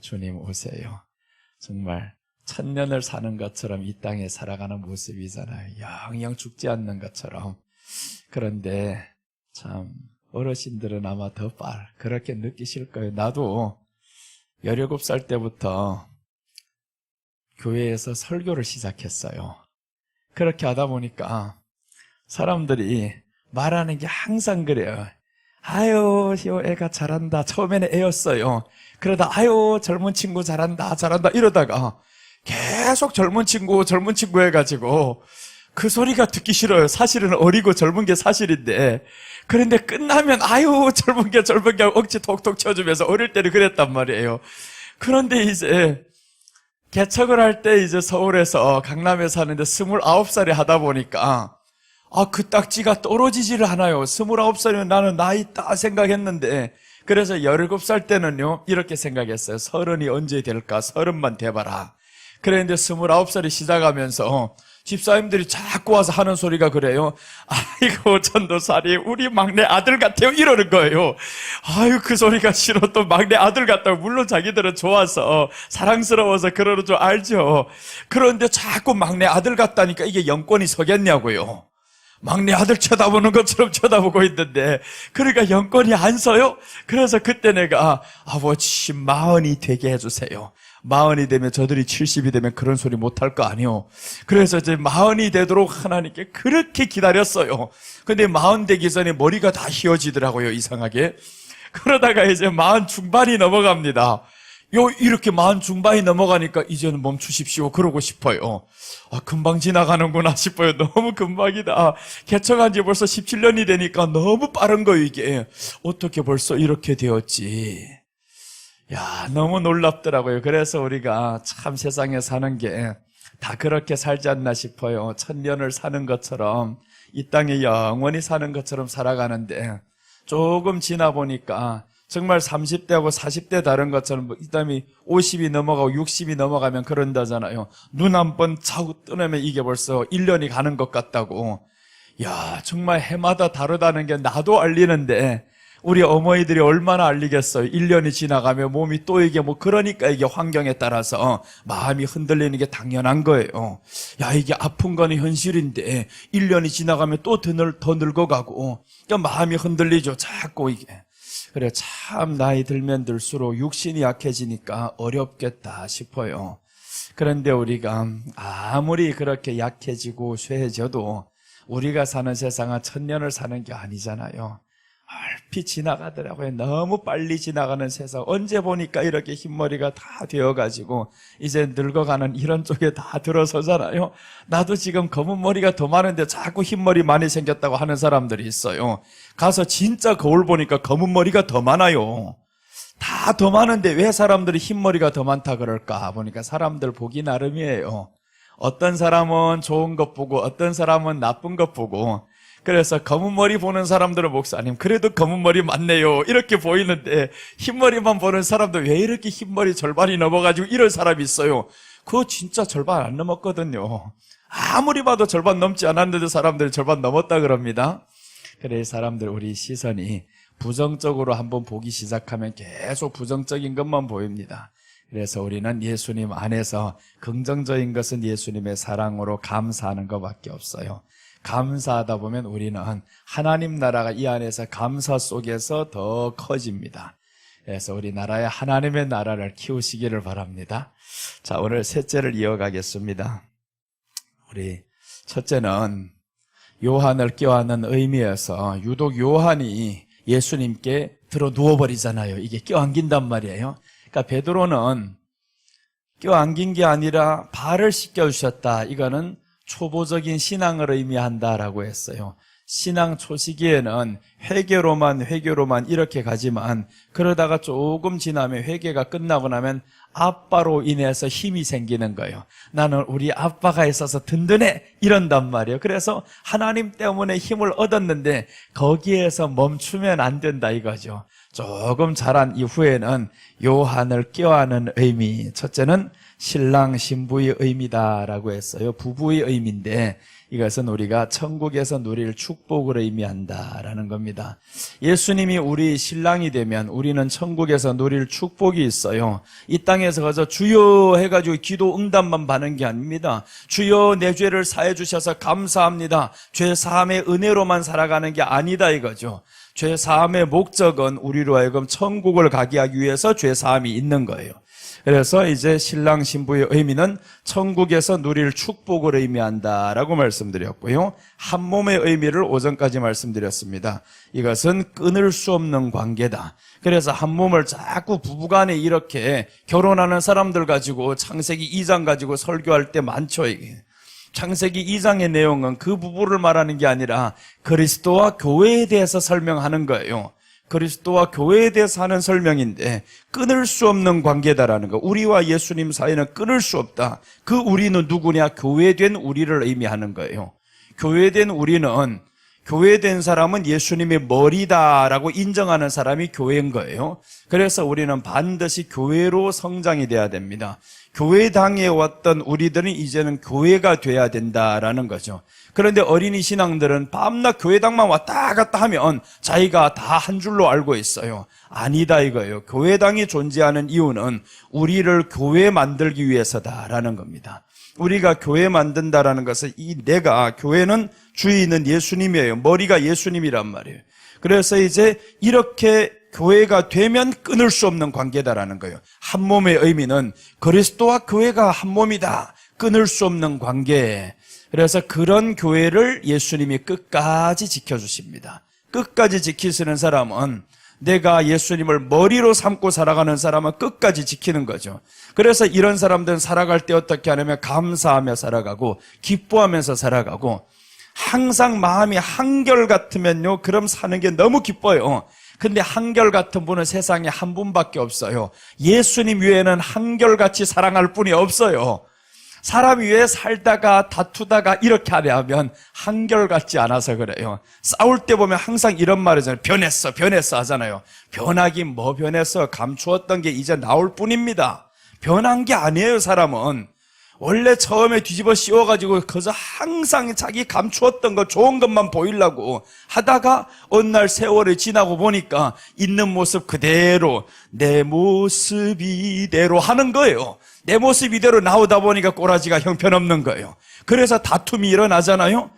주님 오세요. 정말 천년을 사는 것처럼 이 땅에 살아가는 모습이잖아요. 영영 죽지 않는 것처럼. 그런데 참 어르신들은 아마 더 그렇게 느끼실 거예요. 나도 17살 때부터 교회에서 설교를 시작했어요. 그렇게 하다 보니까 사람들이 말하는 게 항상 그래요. 아유, 애가 잘한다. 처음에는 애였어요. 그러다 아유, 젊은 친구 잘한다 이러다가 계속 젊은 친구 해가지고 그 소리가 듣기 싫어요. 사실은 어리고 젊은 게 사실인데. 그런데 끝나면 아유, 젊은 게 억지 톡톡 쳐주면서 어릴 때는 그랬단 말이에요. 그런데 이제 개척을 할 때 이제 서울에서 강남에 사는데 29살에 하다 보니까 그 딱지가 떨어지지를 않아요. 29살이면 나는 나이 있다 생각했는데, 그래서 17살 때는요 이렇게 생각했어요. 30이 언제 될까? 30만 돼봐라. 그랬는데 29살이 시작하면서 집사님들이 자꾸 와서 하는 소리가 그래요. 아이고, 전도사님, 우리 막내 아들 같아요. 이러는 거예요. 아유, 그 소리가 싫어. 또 막내 아들 같다고. 물론 자기들은 좋아서, 사랑스러워서 그러는 줄 알죠. 그런데 자꾸 막내 아들 같다니까 이게 영권이 서겠냐고요. 막내 아들 쳐다보는 것처럼 쳐다보고 있는데, 그러니까 영권이 안 서요? 그래서 그때 내가, 아버지, 40이 되게 해주세요. 40이 되면 저들이 70이 되면 그런 소리 못할 거 아니요. 그래서 이제 40이 되도록 하나님께 그렇게 기다렸어요. 근데 40 되기 전에 머리가 다 휘어지더라고요, 이상하게. 그러다가 이제 40 중반이 넘어갑니다. 이렇게 40 중반이 넘어가니까 이제는 멈추십시오. 그러고 싶어요. 금방 지나가는구나 싶어요. 너무 금방이다. 개척한 지 벌써 17년이 되니까 너무 빠른 거예요, 이게. 어떻게 벌써 이렇게 되었지. 너무 놀랍더라고요. 그래서 우리가 참 세상에 사는 게 다 그렇게 살지 않나 싶어요. 천년을 사는 것처럼, 이 땅에 영원히 사는 것처럼 살아가는데, 조금 지나 보니까 정말 30대하고 40대 다른 것처럼, 이 다음에 50이 넘어가고 60이 넘어가면 그런다잖아요. 눈 한 번 차고 뜨내면 이게 벌써 1년이 가는 것 같다고. 정말 해마다 다르다는 게 나도 알리는데, 우리 어머니들이 얼마나 알리겠어요. 1년이 지나가면 몸이 또 이게 그러니까 이게 환경에 따라서 마음이 흔들리는 게 당연한 거예요. 이게 아픈 거는 현실인데 1년이 지나가면 또 더 늙어가고, 그러니까 마음이 흔들리죠. 자꾸 이게. 그래, 참 나이 들면 들수록 육신이 약해지니까 어렵겠다 싶어요. 그런데 우리가 아무리 그렇게 약해지고 쇠해져도 우리가 사는 세상은 천년을 사는 게 아니잖아요. 얼핏 지나가더라고요. 너무 빨리 지나가는 세상. 언제 보니까 이렇게 흰머리가 다 되어가지고 이제 늙어가는 이런 쪽에 다 들어서잖아요. 나도 지금 검은 머리가 더 많은데 자꾸 흰머리 많이 생겼다고 하는 사람들이 있어요. 가서 진짜 거울 보니까 검은 머리가 더 많아요. 다 더 많은데 왜 사람들이 흰머리가 더 많다 그럴까 보니까 사람들 보기 나름이에요. 어떤 사람은 좋은 것 보고 어떤 사람은 나쁜 것 보고, 그래서 검은 머리 보는 사람들은 목사님 그래도 검은 머리 많네요 이렇게 보이는데, 흰머리만 보는 사람들 왜 이렇게 흰머리 절반이 넘어가지고 이런 사람이 있어요. 그거 진짜 절반 안 넘었거든요. 아무리 봐도 절반 넘지 않았는데 사람들이 절반 넘었다 그럽니다. 그래, 사람들 우리 시선이 부정적으로 한번 보기 시작하면 계속 부정적인 것만 보입니다. 그래서 우리는 예수님 안에서 긍정적인 것은 예수님의 사랑으로 감사하는 것밖에 없어요. 감사하다 보면 우리는 하나님 나라가 이 안에서 감사 속에서 더 커집니다. 그래서 우리나라의 하나님의 나라를 키우시기를 바랍니다. 자, 오늘 셋째를 이어가겠습니다. 우리 첫째는 요한을 껴안는 의미에서, 유독 요한이 예수님께 들어 누워버리잖아요. 이게 껴안긴단 말이에요. 그러니까 베드로는 껴안긴 게 아니라 발을 씻겨주셨다. 이거는 초보적인 신앙을 의미한다라고 했어요. 신앙 초시기에는 회개로만 이렇게 가지만, 그러다가 조금 지나면, 회개가 끝나고 나면 아빠로 인해서 힘이 생기는 거예요. 나는 우리 아빠가 있어서 든든해 이런단 말이에요. 그래서 하나님 때문에 힘을 얻었는데 거기에서 멈추면 안 된다 이거죠. 조금 자란 이후에는 요한을 껴안은 의미, 첫째는 신랑 신부의 의미다라고 했어요. 부부의 의미인데 이것은 우리가 천국에서 누릴 축복을 의미한다라는 겁니다. 예수님이 우리 신랑이 되면 우리는 천국에서 누릴 축복이 있어요. 이 땅에서 가서 주여 해가지고 기도 응답만 받는 게 아닙니다. 주여 내 죄를 사해 주셔서 감사합니다. 죄 사함의 은혜로만 살아가는 게 아니다 이거죠. 죄 사함의 목적은 우리로 하여금 천국을 가게 하기 위해서 죄 사함이 있는 거예요. 그래서 이제 신랑 신부의 의미는 천국에서 누릴 축복을 의미한다라고 말씀드렸고요. 한 몸의 의미를 오전까지 말씀드렸습니다. 이것은 끊을 수 없는 관계다. 그래서 한 몸을 자꾸 부부간에 이렇게 결혼하는 사람들 가지고 창세기 2장 가지고 설교할 때 많죠. 이게. 창세기 2장의 내용은 그 부부를 말하는 게 아니라 그리스도와 교회에 대해서 설명하는 거예요. 그리스도와 교회에 대해서 하는 설명인데 끊을 수 없는 관계다라는 거. 우리와 예수님 사이는 끊을 수 없다. 그 우리는 누구냐? 교회된 우리를 의미하는 거예요. 교회된 우리는, 교회된 사람은 예수님의 머리다라고 인정하는 사람이 교회인 거예요. 그래서 우리는 반드시 교회로 성장이 돼야 됩니다. 교회당에 왔던 우리들은 이제는 교회가 돼야 된다라는 거죠. 그런데 어린이 신앙들은 밤낮 교회당만 왔다 갔다 하면 자기가 다 한 줄로 알고 있어요. 아니다 이거예요. 교회당이 존재하는 이유는 우리를 교회 만들기 위해서다라는 겁니다. 우리가 교회 만든다라는 것은 교회는 주인은 예수님이에요. 머리가 예수님이란 말이에요. 그래서 이제 이렇게 교회가 되면 끊을 수 없는 관계다라는 거예요. 한 몸의 의미는 그리스도와 교회가 한 몸이다. 끊을 수 없는 관계. 그래서 그런 교회를 예수님이 끝까지 지켜주십니다. 끝까지 지키시는 사람은, 내가 예수님을 머리로 삼고 살아가는 사람은 끝까지 지키는 거죠. 그래서 이런 사람들은 살아갈 때 어떻게 하냐면 감사하며 살아가고 기뻐하면서 살아가고, 항상 마음이 한결같으면요, 그럼 사는 게 너무 기뻐요. 근데 한결같은 분은 세상에 한 분밖에 없어요. 예수님 외에는 한결같이 사랑할 분이 없어요. 사람이 왜 살다가 다투다가 이렇게 하면 한결같지 않아서 그래요. 싸울 때 보면 항상 이런 말 하잖아요. 변했어 하잖아요. 변하긴 뭐 변했어. 감추었던 게 이제 나올 뿐입니다. 변한 게 아니에요. 사람은 원래 처음에 뒤집어 씌워가지고 그저 항상 자기 감추었던 거 좋은 것만 보이려고 하다가 어느 날 세월이 지나고 보니까 있는 모습 그대로, 내 모습 이대로 하는 거예요. 내 모습 이대로 나오다 보니까 꼬라지가 형편없는 거예요. 그래서 다툼이 일어나잖아요.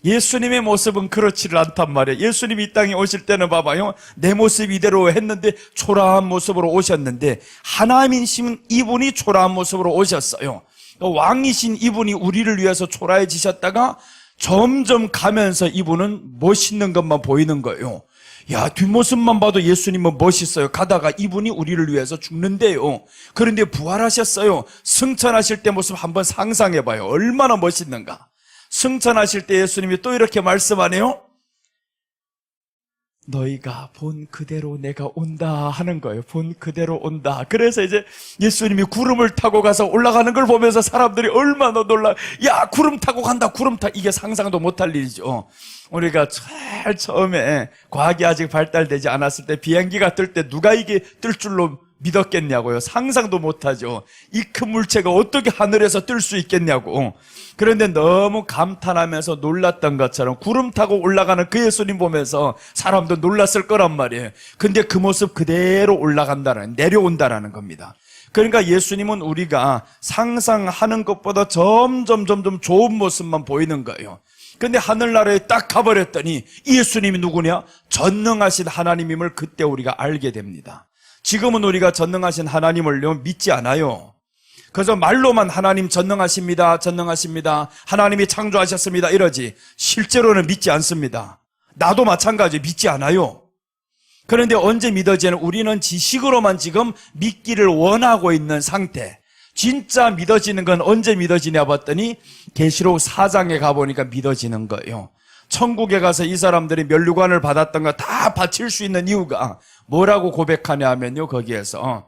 예수님의 모습은 그렇지를 않단 말이에요. 예수님이 이 땅에 오실 때는 봐봐요. 내 모습 이대로 했는데 초라한 모습으로 오셨는데, 하나님이신 이분이 초라한 모습으로 오셨어요. 왕이신 이분이 우리를 위해서 초라해지셨다가 점점 가면서 이분은 멋있는 것만 보이는 거예요. 야, 뒷모습만 봐도 예수님은 멋있어요. 가다가 이분이 우리를 위해서 죽는데요. 그런데 부활하셨어요. 승천하실 때 모습 한번 상상해봐요. 얼마나 멋있는가. 승천하실 때 예수님이 또 이렇게 말씀하네요. 너희가 본 그대로 내가 온다 하는 거예요. 본 그대로 온다. 그래서 이제 예수님이 구름을 타고 가서 올라가는 걸 보면서 사람들이 얼마나 놀라. 야, 구름 타고 간다. 구름 타. 이게 상상도 못할 일이죠. 우리가 제일 처음에 과학이 아직 발달되지 않았을 때 비행기가 뜰 때 누가 이게 뜰 줄로 믿었겠냐고요. 상상도 못하죠. 이 큰 물체가 어떻게 하늘에서 뜰 수 있겠냐고. 그런데 너무 감탄하면서 놀랐던 것처럼 구름 타고 올라가는 그 예수님 보면서 사람도 놀랐을 거란 말이에요. 근데 그 모습 그대로 올라간다는, 내려온다라는 겁니다. 그러니까 예수님은 우리가 상상하는 것보다 점점 좋은 모습만 보이는 거예요. 근데 하늘나라에 딱 가버렸더니 이 예수님이 누구냐? 전능하신 하나님임을 그때 우리가 알게 됩니다. 지금은 우리가 전능하신 하나님을요 믿지 않아요. 그래서 말로만 하나님 전능하십니다, 하나님이 창조하셨습니다 이러지 실제로는 믿지 않습니다. 나도 마찬가지 믿지 않아요. 그런데 언제 믿어지는, 우리는 지식으로만 지금 믿기를 원하고 있는 상태. 진짜 믿어지는 건 언제 믿어지냐 봤더니 계시록 4장에 가보니까 믿어지는 거예요. 천국에 가서 이 사람들이 면류관을 받았던 거 다 바칠 수 있는 이유가 뭐라고 고백하냐 하면요, 거기에서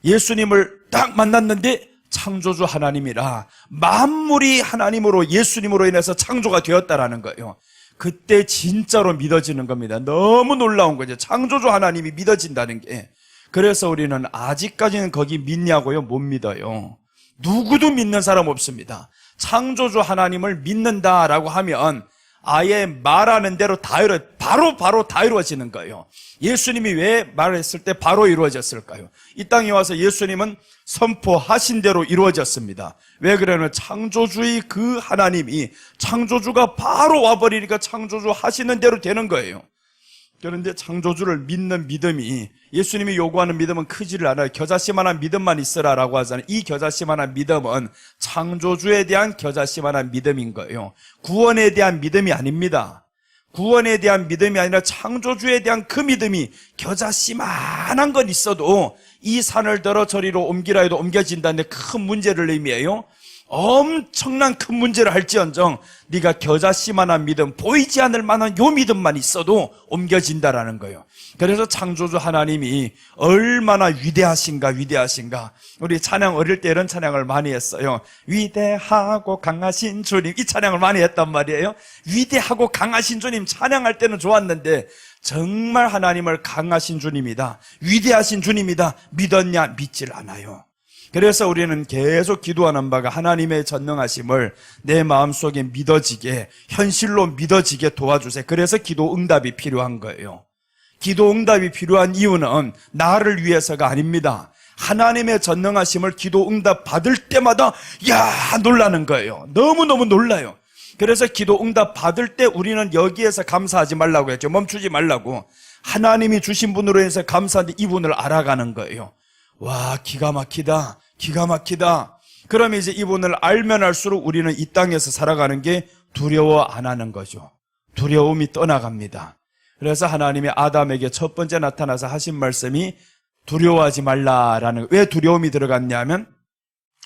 예수님을 딱 만났는데 창조주 하나님이라 만물이 하나님으로, 예수님으로 인해서 창조가 되었다라는 거예요. 그때 진짜로 믿어지는 겁니다. 너무 놀라운 거죠. 창조주 하나님이 믿어진다는 게. 그래서 우리는 아직까지는 거기 믿냐고요? 못 믿어요. 누구도 믿는 사람 없습니다. 창조주 하나님을 믿는다라고 하면 아예 말하는 대로 바로 다 이루어지는 거예요. 예수님이 왜 말했을 때 바로 이루어졌을까요? 이 땅에 와서 예수님은 선포하신 대로 이루어졌습니다. 왜 그러냐면 창조주의 그 하나님이 창조주가 바로 와버리니까 창조주 하시는 대로 되는 거예요. 그런데 창조주를 믿는 믿음이, 예수님이 요구하는 믿음은 크지를 않아요. 겨자씨만한 믿음만 있으라라고 하잖아요. 이 겨자씨만한 믿음은 창조주에 대한 겨자씨만한 믿음인 거예요. 구원에 대한 믿음이 아닙니다. 구원에 대한 믿음이 아니라 창조주에 대한 그 믿음이 겨자씨만한 건 있어도 이 산을 들어 저리로 옮기라 해도 옮겨진다는데 큰 문제를 의미해요. 엄청난 큰 문제를 할지언정 네가 겨자씨만한 믿음, 보이지 않을 만한 요 믿음만 있어도 옮겨진다라는 거예요. 그래서 창조주 하나님이 얼마나 위대하신가. 우리 찬양 어릴 때 이런 찬양을 많이 했어요. 위대하고 강하신 주님, 이 찬양을 많이 했단 말이에요. 위대하고 강하신 주님 찬양할 때는 좋았는데 정말 하나님을 강하신 주님이다, 위대하신 주님이다 믿었냐? 믿질 않아요. 그래서 우리는 계속 기도하는 바가 하나님의 전능하심을 내 마음속에 믿어지게, 현실로 믿어지게 도와주세요. 그래서 기도 응답이 필요한 거예요. 기도 응답이 필요한 이유는 나를 위해서가 아닙니다. 하나님의 전능하심을 기도 응답 받을 때마다 놀라는 거예요. 너무너무 놀라요. 그래서 기도 응답 받을 때 우리는 여기에서 감사하지 말라고 했죠. 멈추지 말라고. 하나님이 주신 분으로 해서 감사한데 이분을 알아가는 거예요. 와, 기가 막히다. 그러면 이제 이분을 알면 알수록 우리는 이 땅에서 살아가는 게 두려워 안 하는 거죠. 두려움이 떠나갑니다. 그래서 하나님이 아담에게 첫 번째 나타나서 하신 말씀이 두려워하지 말라라는, 왜 두려움이 들어갔냐면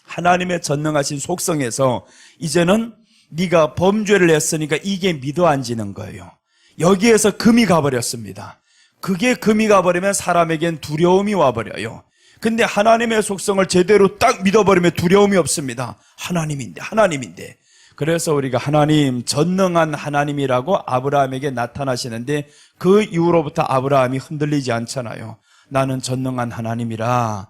하나님의 전능하신 속성에서 이제는 네가 범죄를 했으니까 이게 믿어 앉는 거예요. 여기에서 금이 가버렸습니다. 그게 금이 가버리면 사람에겐 두려움이 와버려요. 근데 하나님의 속성을 제대로 딱 믿어버리면 두려움이 없습니다. 하나님인데. 그래서 우리가 하나님, 전능한 하나님이라고 아브라함에게 나타나시는데 그 이후로부터 아브라함이 흔들리지 않잖아요. 나는 전능한 하나님이라.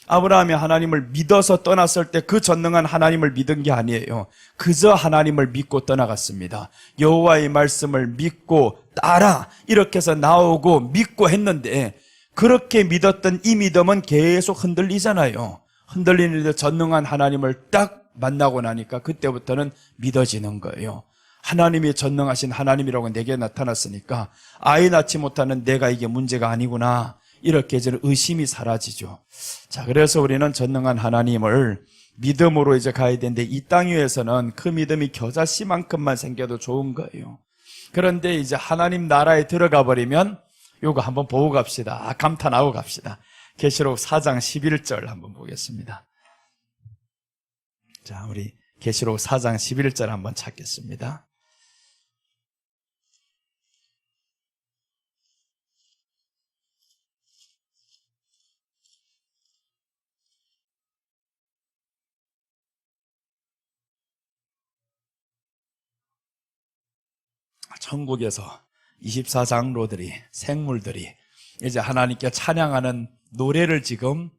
아브라함이 하나님을 믿어서 떠났을 때 그 전능한 하나님을 믿은 게 아니에요. 그저 하나님을 믿고 떠나갔습니다. 여호와의 말씀을 믿고 따라 이렇게 해서 나오고 믿고 했는데 그렇게 믿었던 이 믿음은 계속 흔들리잖아요. 흔들리는데 전능한 하나님을 딱 만나고 나니까 그때부터는 믿어지는 거예요. 하나님이 전능하신 하나님이라고 내게 나타났으니까 아이 낳지 못하는 내가 이게 문제가 아니구나, 이렇게 이제 의심이 사라지죠. 자, 그래서 우리는 전능한 하나님을 믿음으로 이제 가야 되는데 이 땅 위에서는 그 믿음이 겨자씨만큼만 생겨도 좋은 거예요. 그런데 이제 하나님 나라에 들어가 버리면 요거 한번 보고 갑시다. 감탄하고 갑시다. 계시록 4장 11절 한번 보겠습니다. 자, 우리 계시록 4장 11절 한번 찾겠습니다. 천국에서 24장로들이, 생물들이 이제 하나님께 찬양하는 노래를 지금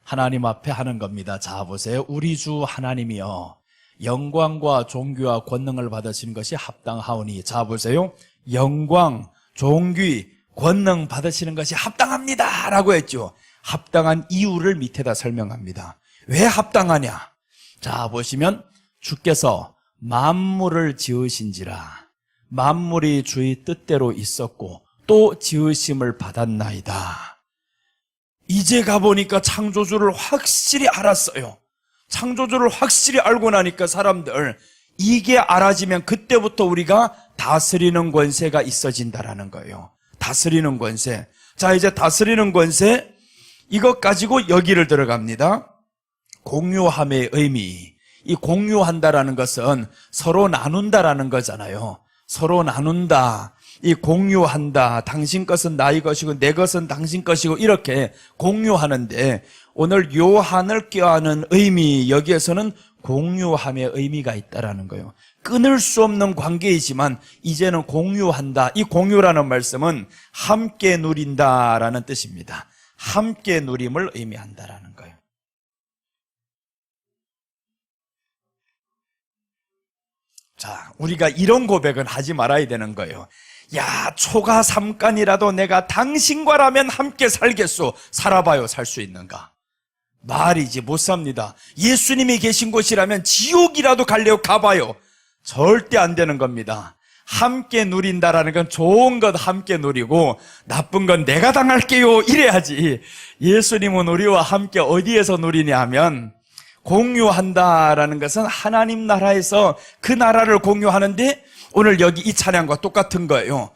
하나님 앞에 하는 겁니다. 자, 보세요. 우리 주 하나님이여, 영광과 존귀와 권능을 받으시는 것이 합당하오니. 자, 보세요. 영광, 존귀, 권능 받으시는 것이 합당합니다 라고 했죠. 합당한 이유를 밑에다 설명합니다. 왜 합당하냐? 자, 보시면 주께서 만물을 지으신지라 만물이 주의 뜻대로 있었고 또 지으심을 받았나이다. 이제 가보니까 창조주를 확실히 알았어요. 창조주를 확실히 알고 나니까 사람들, 이게 알아지면 그때부터 우리가 다스리는 권세가 있어진다라는 거예요. 다스리는 권세. 자, 이제 다스리는 권세, 이것 가지고 여기를 들어갑니다. 공유함의 의미. 이 공유한다라는 것은 서로 나눈다라는 거잖아요. 서로 나눈다, 이 공유한다, 당신 것은 나의 것이고 내 것은 당신 것이고 이렇게 공유하는데 오늘 요한을 껴안은 의미, 여기에서는 공유함의 의미가 있다라는 거예요. 끊을 수 없는 관계이지만 이제는 공유한다. 이 공유라는 말씀은 함께 누린다라는 뜻입니다. 함께 누림을 의미한다라는 거예요. 자, 우리가 이런 고백은 하지 말아야 되는 거예요. 야, 초가 삼간이라도 내가 당신과라면 함께 살겠소. 살아봐요, 살 수 있는가? 말이지 못 삽니다. 예수님이 계신 곳이라면 지옥이라도 갈래요, 가봐요. 절대 안 되는 겁니다. 함께 누린다라는 건 좋은 것 함께 누리고 나쁜 건 내가 당할게요 이래야지. 예수님은 우리와 함께 어디에서 누리냐 하면, 공유한다라는 것은 하나님 나라에서 그 나라를 공유하는데, 오늘 여기 이 찬양과 똑같은 거예요.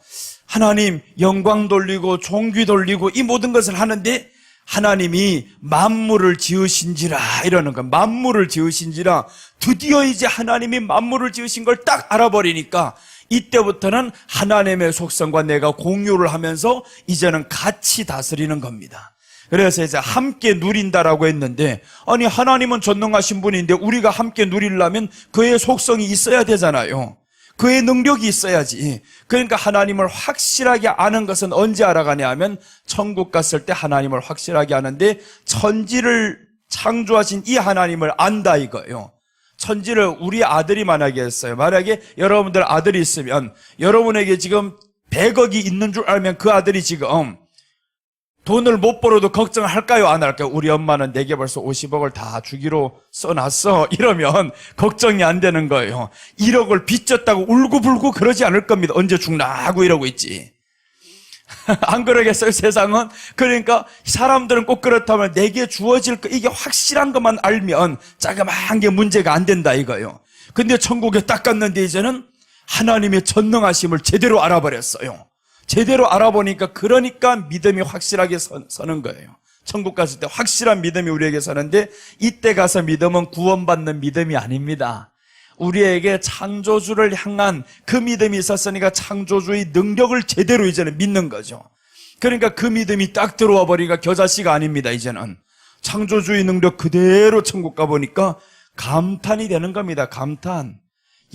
하나님 영광 돌리고 종귀 돌리고 이 모든 것을 하는데 하나님이 만물을 지으신지라 이러는 거. 만물을 지으신지라, 드디어 이제 하나님이 만물을 지으신 걸 딱 알아버리니까 이때부터는 하나님의 속성과 내가 공유를 하면서 이제는 같이 다스리는 겁니다. 그래서 이제 함께 누린다라고 했는데, 아니 하나님은 전능하신 분인데 우리가 함께 누리려면 그의 속성이 있어야 되잖아요. 그의 능력이 있어야지. 그러니까 하나님을 확실하게 아는 것은 언제 알아가냐 하면, 천국 갔을 때 하나님을 확실하게 아는데, 천지를 창조하신 이 하나님을 안다 이거예요. 천지를 우리 아들이 만약에 했어요. 만약에 여러분들 아들이 있으면 여러분에게 지금 100억이 있는 줄 알면 그 아들이 지금 돈을 못 벌어도 걱정할까요, 안 할까요? 우리 엄마는 내게 벌써 50억을 다 주기로 써놨어 이러면 걱정이 안 되는 거예요. 1억을 빚졌다고 울고불고 그러지 않을 겁니다. 언제 죽나 하고 이러고 있지. 안 그러겠어요, 세상은? 그러니까 사람들은 꼭 그렇다면 내게 주어질 거, 이게 확실한 것만 알면 자그마한 게 문제가 안 된다 이거예요. 근데 천국에 딱 갔는데 이제는 하나님의 전능하심을 제대로 알아버렸어요. 제대로 알아보니까, 그러니까 믿음이 확실하게 서는 거예요. 천국 갔을 때 확실한 믿음이 우리에게 서는데, 이때 가서 믿음은 구원받는 믿음이 아닙니다. 우리에게 창조주를 향한 그 믿음이 있었으니까 창조주의 능력을 제대로 이제는 믿는 거죠. 그러니까 그 믿음이 딱 들어와 버리니까 겨자씨가 아닙니다. 이제는 창조주의 능력 그대로 천국 가보니까 감탄이 되는 겁니다. 감탄.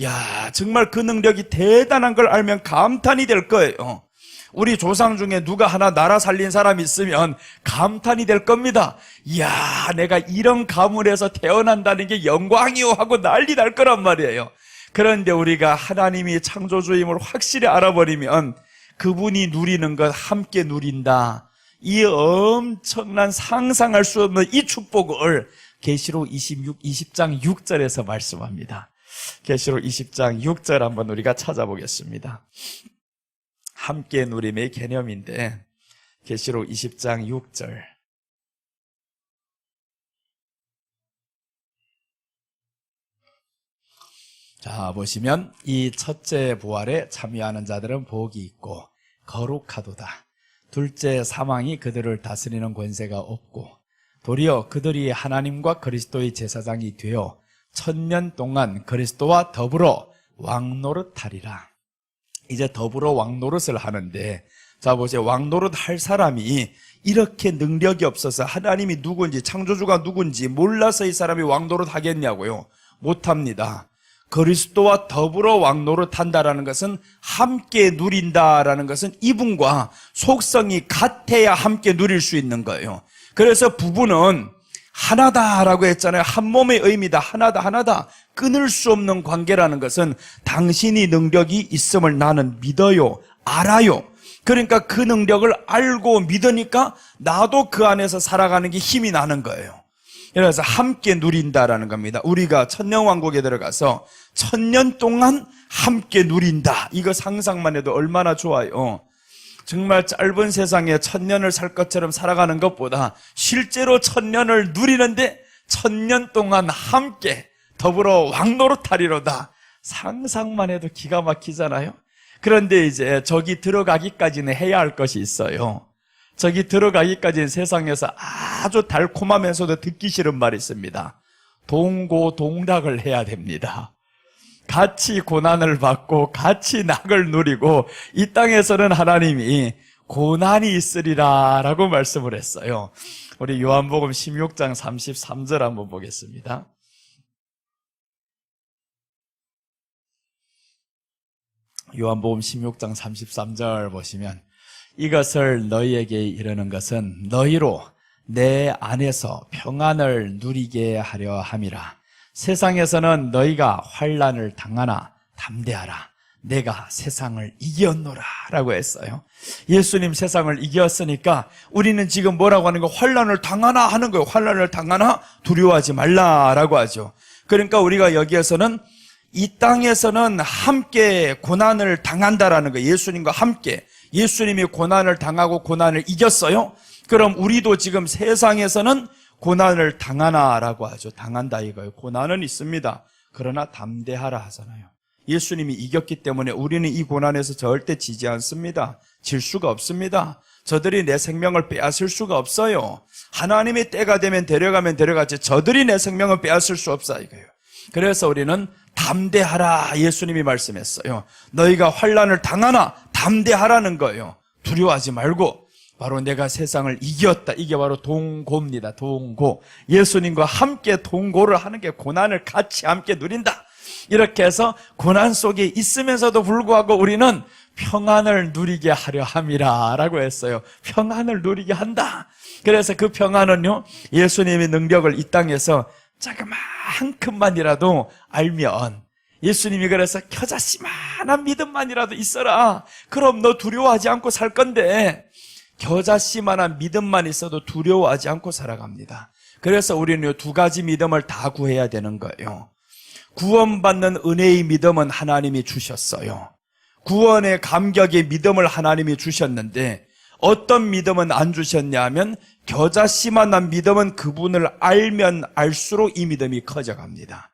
야, 정말 그 능력이 대단한 걸 알면 감탄이 될 거예요. 우리 조상 중에 누가 하나 나라 살린 사람이 있으면 감탄이 될 겁니다. 이야, 내가 이런 가문에서 태어난다는 게 영광이요 하고 난리 날 거란 말이에요. 그런데 우리가 하나님이 창조주임을 확실히 알아버리면 그분이 누리는 것 함께 누린다. 이 엄청난 상상할 수 없는 이 축복을 계시록 20장 6절에서 말씀합니다. 계시록 20장 6절 한번 우리가 찾아보겠습니다. 함께 누림의 개념인데, 계시록 20장 6절. 자, 보시면 이 첫째 부활에 참여하는 자들은 복이 있고 거룩하도다. 둘째 사망이 그들을 다스리는 권세가 없고 도리어 그들이 하나님과 그리스도의 제사장이 되어 1000년 동안 그리스도와 더불어 왕노릇하리라. 이제 더불어 왕노릇을 하는데, 자 보세요. 왕노릇 할 사람이 이렇게 능력이 없어서 하나님이 누군지, 창조주가 누군지 몰라서 이 사람이 왕노릇 하겠냐고요? 못합니다. 그리스도와 더불어 왕노릇 한다라는 것은, 함께 누린다라는 것은 이분과 속성이 같아야 함께 누릴 수 있는 거예요. 그래서 부부는 하나다라고 했잖아요. 한 몸의 의미다. 하나다. 끊을 수 없는 관계라는 것은 당신이 능력이 있음을 나는 믿어요, 알아요. 그러니까 그 능력을 알고 믿으니까 나도 그 안에서 살아가는 게 힘이 나는 거예요. 그래서 함께 누린다라는 겁니다. 우리가 천년왕국에 들어가서 1000년 동안 함께 누린다. 이거 상상만 해도 얼마나 좋아요. 정말 짧은 세상에 1000년을 살 것처럼 살아가는 것보다 실제로 1000년을 누리는데 1000년 동안 함께 더불어 왕노릇하리로다. 상상만 해도 기가 막히잖아요. 그런데 이제 저기 들어가기까지는 해야 할 것이 있어요. 저기 들어가기까지는 세상에서 아주 달콤하면서도 듣기 싫은 말이 있습니다. 동고동락을 해야 됩니다. 같이 고난을 받고 같이 낙을 누리고, 이 땅에서는 하나님이 고난이 있으리라 라고 말씀을 했어요. 우리 요한복음 16장 33절 한번 보겠습니다. 요한복음 16장 33절 보시면 이것을 너희에게 이르는 것은 너희로 내 안에서 평안을 누리게 하려 함이라. 세상에서는 너희가 환난을 당하나 담대하라. 내가 세상을 이겼노라 라고 했어요. 예수님 세상을 이겼으니까 우리는 지금 뭐라고 하는 거예요? 환난을 당하나 하는 거예요. 환난을 당하나 두려워하지 말라라고 하죠. 그러니까 우리가 여기에서는 이 땅에서는 함께 고난을 당한다라는 거예요. 예수님과 함께. 예수님이 고난을 당하고 고난을 이겼어요. 그럼 우리도 지금 세상에서는 고난을 당하나라고 하죠. 당한다 이거예요. 고난은 있습니다. 그러나 담대하라 하잖아요. 예수님이 이겼기 때문에 우리는 이 고난에서 절대 지지 않습니다. 질 수가 없습니다. 저들이 내 생명을 빼앗을 수가 없어요. 하나님의 때가 되면 데려가면 데려가지 저들이 내 생명을 빼앗을 수 없어 이거예요. 그래서 우리는 담대하라 예수님이 말씀했어요. 너희가 환난을 당하나 담대하라는 거예요. 두려워하지 말고 바로 내가 세상을 이겼다. 이게 바로 동고입니다. 동고. 예수님과 함께 동고를 하는 게 고난을 같이 함께 누린다. 이렇게 해서 고난 속에 있으면서도 불구하고 우리는 평안을 누리게 하려 함이라 라고 했어요. 평안을 누리게 한다. 그래서 그 평안은요, 예수님의 능력을 이 땅에서 조그만큼만이라도 알면, 예수님이 그래서 겨자씨만한 믿음만이라도 있어라. 그럼 너 두려워하지 않고 살 건데, 겨자씨만한 믿음만 있어도 두려워하지 않고 살아갑니다. 그래서 우리는 두 가지 믿음을 다 구해야 되는 거예요. 구원받는 은혜의 믿음은 하나님이 주셨어요. 구원의 감격의 믿음을 하나님이 주셨는데 어떤 믿음은 안 주셨냐 하면 겨자씨만한 믿음은 그분을 알면 알수록 이 믿음이 커져갑니다.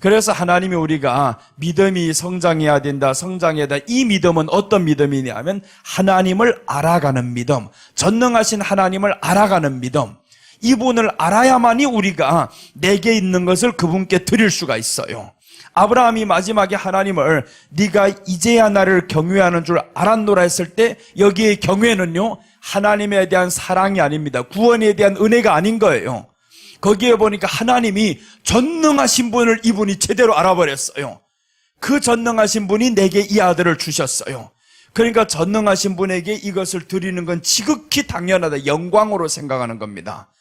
그래서 하나님이 우리가 믿음이 성장해야 된다, 성장해야 된다. 이 믿음은 어떤 믿음이냐 하면 하나님을 알아가는 믿음, 전능하신 하나님을 알아가는 믿음. 이분을 알아야만이 우리가 내게 있는 것을 그분께 드릴 수가 있어요. 아브라함이 마지막에 하나님을 네가 이제야 나를 경외하는 줄 알았노라 했을 때 여기에 경외는요, 하나님에 대한 사랑이 아닙니다. 구원에 대한 은혜가 아닌 거예요. 거기에 보니까 하나님이 전능하신 분을 이분이 제대로 알아버렸어요. 그 전능하신 분이 내게 이 아들을 주셨어요. 그러니까 전능하신 분에게 이것을 드리는 건 지극히 당연하다, 영광으로 생각하는 겁니다.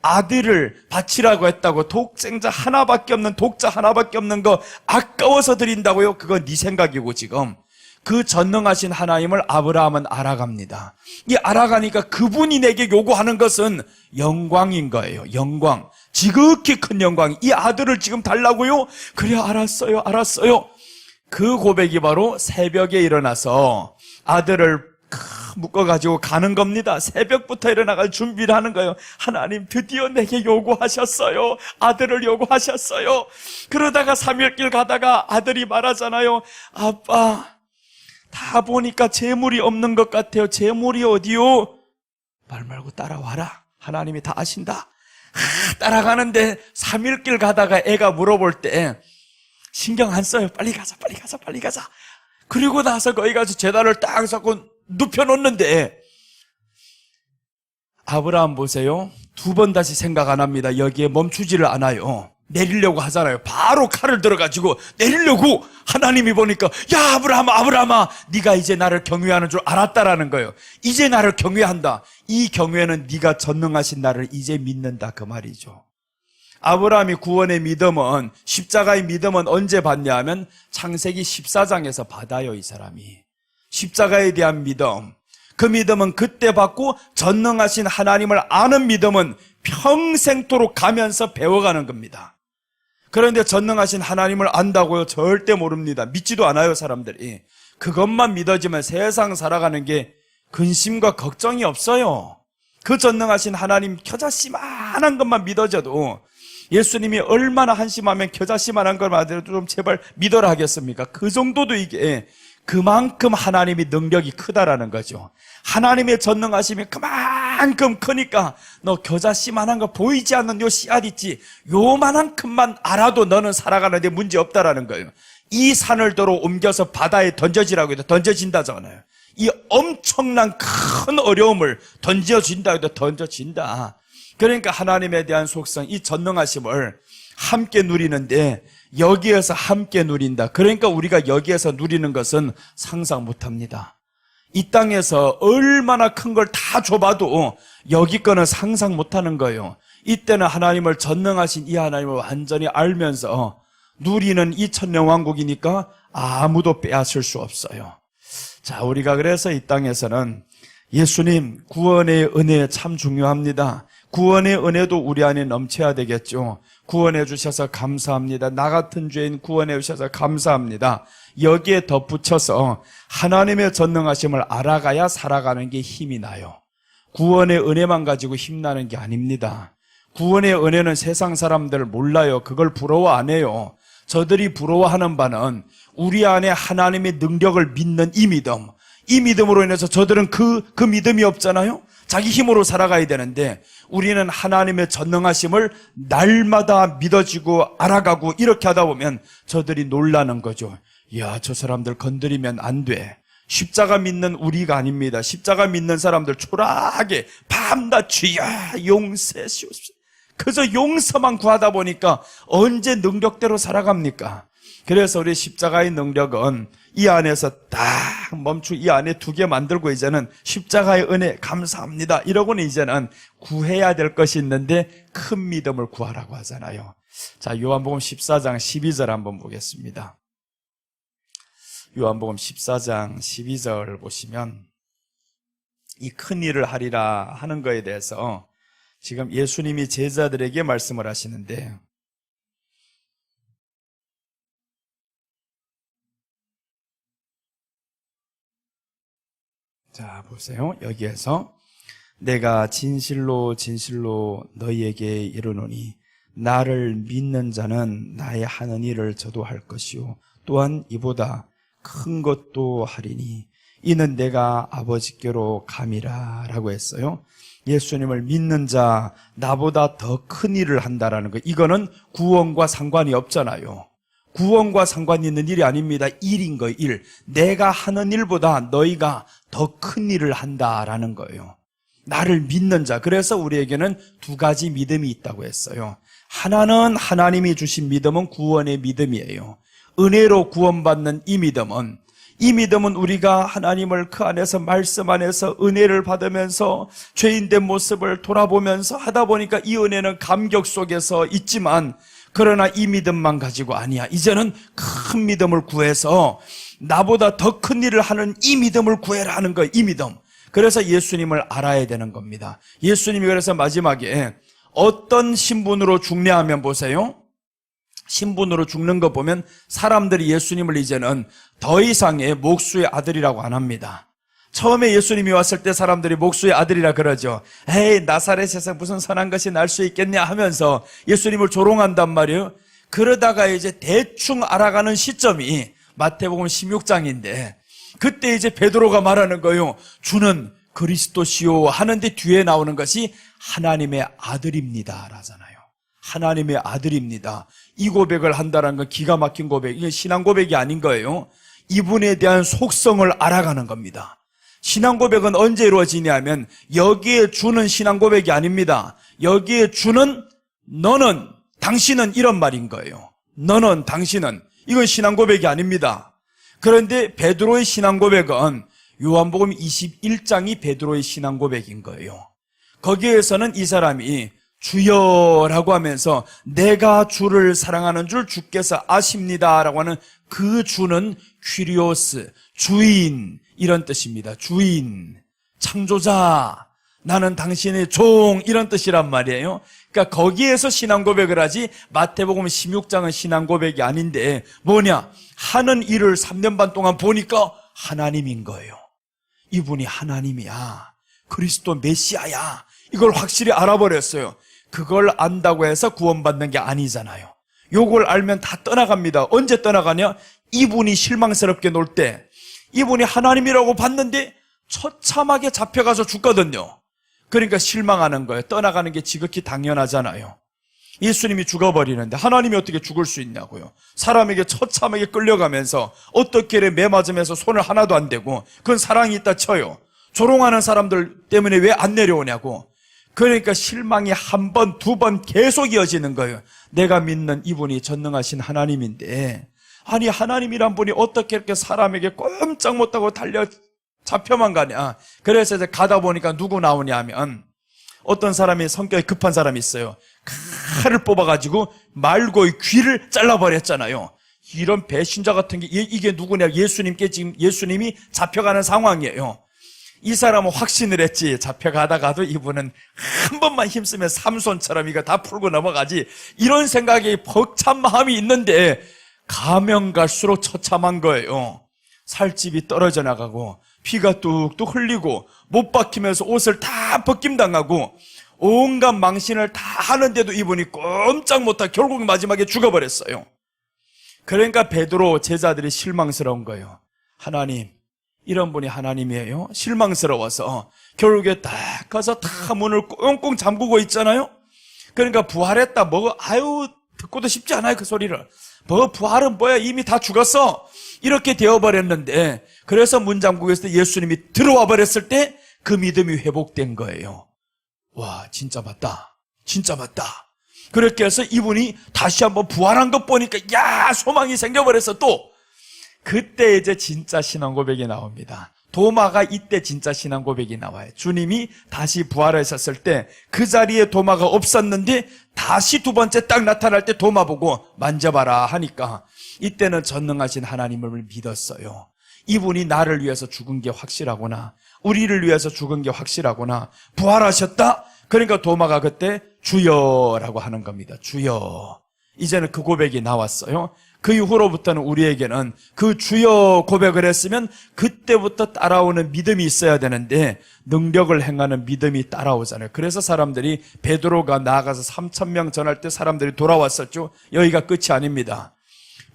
아들을 바치라고 했다고 독생자 하나밖에 없는, 독자 하나밖에 없는 거 아까워서 드린다고요? 그건 네 생각이고 지금 그 전능하신 하나님을 아브라함은 알아갑니다. 이 알아가니까 그분이 내게 요구하는 것은 영광인 거예요. 영광, 지극히 큰 영광. 이 아들을 지금 달라고요? 그래, 알았어요, 알았어요. 그 고백이 바로 새벽에 일어나서 아들을 묶어가지고 가는 겁니다. 새벽부터 일어나갈 준비를 하는 거예요. 하나님 드디어 내게 요구하셨어요. 아들을 요구하셨어요. 그러다가 3일길 가다가 아들이 말하잖아요. 아빠, 다 보니까 재물이 없는 것 같아요. 재물이 어디요? 말 말고 따라와라. 하나님이 다 아신다. 따라가는데 3일길 가다가 애가 물어볼 때 신경 안 써요. 빨리 가자, 빨리 가자, 빨리 가자. 그리고 나서 거기 가서 제단을 딱 잡고 눕혀놓는데 아브라함 보세요. 2번 다시 생각 안 합니다. 여기에 멈추지를 않아요. 내리려고 하잖아요. 바로 칼을 들어가지고 내리려고. 하나님이 보니까 야 아브라함아, 아브라함아, 네가 이제 나를 경외하는 줄 알았다라는 거예요. 이제 나를 경외한다. 이 경외는 네가 전능하신 나를 이제 믿는다, 그 말이죠. 아브라함이 구원의 믿음은, 십자가의 믿음은 언제 받냐 하면 창세기 14장에서 받아요. 이 사람이 십자가에 대한 믿음, 그 믿음은 그때 받고 전능하신 하나님을 아는 믿음은 평생토록 가면서 배워가는 겁니다. 그런데 전능하신 하나님을 안다고요? 절대 모릅니다. 믿지도 않아요, 사람들이. 그것만 믿어지면 세상 살아가는 게 근심과 걱정이 없어요. 그 전능하신 하나님 겨자씨만한 것만 믿어져도, 예수님이 얼마나 한심하면 겨자씨만한 걸 말해도 좀 제발 믿어라 하겠습니까? 그 정도도 이게 그만큼 하나님의 능력이 크다라는 거죠. 하나님의 전능하심이 그만큼 크니까 너 겨자씨만한 거 보이지 않는 요 씨앗 있지, 요만한큼만 알아도 너는 살아가는데 문제 없다라는 거예요. 이 산을 들어 옮겨서 바다에 던져지라고 해도 던져진다잖아요. 이 엄청난 큰 어려움을 던져진다 해도 던져진다. 그러니까 하나님에 대한 속성, 이 전능하심을 함께 누리는데 여기에서 함께 누린다. 그러니까 우리가 여기에서 누리는 것은 상상 못합니다. 이 땅에서 얼마나 큰 걸 다 줘봐도 여기 거는 상상 못하는 거예요. 이때는 하나님을 전능하신 이 하나님을 완전히 알면서 누리는 이 천년왕국이니까 아무도 빼앗을 수 없어요. 자, 우리가 그래서 이 땅에서는 예수님 구원의 은혜 참 중요합니다. 구원의 은혜도 우리 안에 넘쳐야 되겠죠. 구원해 주셔서 감사합니다. 나 같은 죄인 구원해 주셔서 감사합니다. 여기에 덧붙여서 하나님의 전능하심을 알아가야 살아가는 게 힘이 나요. 구원의 은혜만 가지고 힘나는 게 아닙니다. 구원의 은혜는 세상 사람들 몰라요. 그걸 부러워 안 해요. 저들이 부러워하는 바는 우리 안에 하나님의 능력을 믿는 이 믿음, 이 믿음으로 인해서 저들은 그 믿음이 없잖아요. 자기 힘으로 살아가야 되는데 우리는 하나님의 전능하심을 날마다 믿어지고 알아가고 이렇게 하다 보면 저들이 놀라는 거죠. 이야, 저 사람들 건드리면 안 돼. 십자가 믿는 우리가 아닙니다. 십자가 믿는 사람들 초라하게 밤낮 주여 용서해 주옵소서. 그저 용서만 구하다 보니까 언제 능력대로 살아갑니까? 그래서 우리 십자가의 능력은 이 안에서 딱 멈추고 이 안에 두 개 만들고 이제는 십자가의 은혜 감사합니다 이러고는 이제는 구해야 될 것이 있는데 큰 믿음을 구하라고 하잖아요. 자, 요한복음 14장 12절 한번 보겠습니다. 요한복음 14장 12절 보시면 이 큰 일을 하리라 하는 거에 대해서 지금 예수님이 제자들에게 말씀을 하시는데, 자 보세요. 여기에서 내가 진실로 진실로 너희에게 이르노니 나를 믿는 자는 나의 하는 일을 저도 할 것이요 또한 이보다 큰 것도 하리니 이는 내가 아버지께로 감이라 라고 했어요. 예수님을 믿는 자, 나보다 더 큰 일을 한다라는 거, 이거는 구원과 상관이 없잖아요. 구원과 상관이 있는 일이 아닙니다. 일인 거예요. 일. 내가 하는 일보다 너희가 더 큰 일을 한다라는 거예요. 나를 믿는 자. 그래서 우리에게는 두 가지 믿음이 있다고 했어요. 하나는 하나님이 주신 믿음은 구원의 믿음이에요. 은혜로 구원받는 이 믿음은 우리가 하나님을 그 안에서 말씀 안에서 은혜를 받으면서 죄인된 모습을 돌아보면서 하다 보니까 이 은혜는 감격 속에서 있지만, 그러나 이 믿음만 가지고 아니야. 이제는 큰 믿음을 구해서 나보다 더 큰 일을 하는 이 믿음을 구해라 하는 거예요. 이 믿음. 그래서 예수님을 알아야 되는 겁니다. 예수님이 그래서 마지막에 어떤 신분으로 죽냐 하면 보세요. 신분으로 죽는 거 보면 사람들이 예수님을 이제는 더 이상의 목수의 아들이라고 안 합니다. 처음에 예수님이 왔을 때 사람들이 목수의 아들이라 그러죠. 에이, 나사렛에서 무슨 선한 것이 날 수 있겠냐 하면서 예수님을 조롱한단 말이에요. 그러다가 이제 대충 알아가는 시점이 마태복음 16장인데 그때 이제 베드로가 말하는 거예요. 주는 그리스도시요 하는데 뒤에 나오는 것이 하나님의 아들입니다 라잖아요. 하나님의 아들입니다. 이 고백을 한다는 건 기가 막힌 고백, 이게 신앙 고백이 아닌 거예요. 이분에 대한 속성을 알아가는 겁니다. 신앙 고백은 언제 이루어지냐면 여기에 주는 신앙 고백이 아닙니다. 여기에 주는 너는, 당신은 이런 말인 거예요. 너는, 당신은, 이건 신앙 고백이 아닙니다. 그런데 베드로의 신앙 고백은 요한복음 21장이 베드로의 신앙 고백인 거예요. 거기에서는 이 사람이 주여라고 하면서 내가 주를 사랑하는 줄 주께서 아십니다라고 하는 그 주는 퀴리오스, 주인, 이런 뜻입니다. 주인, 창조자, 나는 당신의 종, 이런 뜻이란 말이에요. 그러니까 거기에서 신앙 고백을 하지 마태복음 16장은 신앙 고백이 아닌데 뭐냐? 하는 일을 3년 반 동안 보니까 하나님인 거예요. 이분이 하나님이야. 그리스도 메시아야. 이걸 확실히 알아버렸어요. 그걸 안다고 해서 구원받는 게 아니잖아요. 요걸 알면 다 떠나갑니다. 언제 떠나가냐? 이분이 실망스럽게 놀 때, 이분이 하나님이라고 봤는데 처참하게 잡혀가서 죽거든요. 그러니까 실망하는 거예요. 떠나가는 게 지극히 당연하잖아요. 예수님이 죽어버리는데 하나님이 어떻게 죽을 수 있냐고요. 사람에게 처참하게 끌려가면서 어떻게 매 맞으면서 손을 하나도 안 대고, 그건 사랑이 있다 쳐요. 조롱하는 사람들 때문에 왜 안 내려오냐고. 그러니까 실망이 한 번, 두 번 계속 이어지는 거예요. 내가 믿는 이분이 전능하신 하나님인데, 아니 하나님이란 분이 어떻게 이렇게 사람에게 꼼짝 못하고 잡혀만 가냐. 그래서 이제 가다 보니까 누구 나오냐 하면, 어떤 사람이 성격이 급한 사람이 있어요. 칼을 뽑아가지고 말고의 귀를 잘라버렸잖아요. 이런 배신자 같은 게, 이게 누구냐? 예수님께 지금 예수님이 잡혀가는 상황이에요. 이 사람은 확신을 했지. 잡혀가다가도 이분은 한 번만 힘쓰면 삼손처럼 이거 다 풀고 넘어가지. 이런 생각이 벅찬 마음이 있는데 가면 갈수록 처참한 거예요. 살집이 떨어져 나가고 피가 뚝뚝 흘리고 못 박히면서 옷을 다 벗김당하고 온갖 망신을 다 하는데도 이분이 꼼짝 못하고 결국 마지막에 죽어버렸어요. 그러니까 베드로 제자들이 실망스러운 거예요. 하나님, 이런 분이 하나님이에요? 실망스러워서 결국에 딱 가서 다 문을 꽁꽁 잠그고 있잖아요. 그러니까 부활했다 뭐 아유 듣고도 싶지 않아요. 그 소리를. 뭐 부활은 뭐야, 이미 다 죽었어, 이렇게 되어버렸는데, 그래서 문 잠그고 있을 때 예수님이 들어와 버렸을 때 그 믿음이 회복된 거예요. 와, 진짜 맞다, 진짜 맞다. 그렇게 해서 이분이 다시 한번 부활한 것 보니까 야, 소망이 생겨버렸어. 또 그때 이제 진짜 신앙 고백이 나옵니다. 도마가 이때 진짜 신앙 고백이 나와요. 주님이 다시 부활하셨을 때 그 자리에 도마가 없었는데 다시 두 번째 딱 나타날 때 도마 보고 만져봐라 하니까 이때는 전능하신 하나님을 믿었어요. 이분이 나를 위해서 죽은 게 확실하구나, 우리를 위해서 죽은 게 확실하구나, 부활하셨다? 그러니까 도마가 그때 주여라고 하는 겁니다. 주여. 이제는 그 고백이 나왔어요. 그 이후로부터는 우리에게는 그 주여 고백을 했으면 그때부터 따라오는 믿음이 있어야 되는데 능력을 행하는 믿음이 따라오잖아요. 그래서 사람들이 베드로가 나아가서 3,000명 전할 때 사람들이 돌아왔었죠. 여기가 끝이 아닙니다.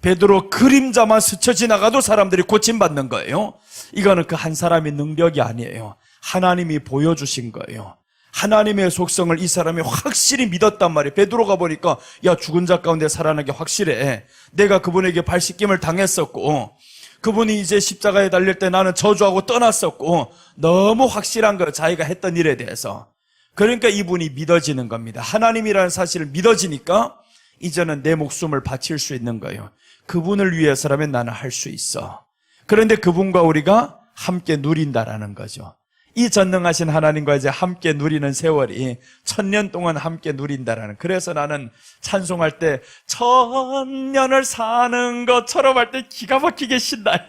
베드로 그림자만 스쳐 지나가도 사람들이 고침받는 거예요. 이거는 그 한 사람의 능력이 아니에요. 하나님이 보여주신 거예요. 하나님의 속성을 이 사람이 확실히 믿었단 말이에요. 베드로가 보니까 야, 죽은 자 가운데 살아나게 확실해. 내가 그분에게 발씻김을 당했었고 그분이 이제 십자가에 달릴 때 나는 저주하고 떠났었고 너무 확실한 거예요, 자기가 했던 일에 대해서. 그러니까 이분이 믿어지는 겁니다. 하나님이라는 사실을 믿어지니까 이제는 내 목숨을 바칠 수 있는 거예요. 그분을 위해서라면 나는 할 수 있어. 그런데 그분과 우리가 함께 누린다라는 거죠. 이 전능하신 하나님과 이제 함께 누리는 세월이 1000년 동안 함께 누린다라는. 그래서 나는 찬송할 때 천년을 사는 것처럼 할 때 기가 막히게 신나요.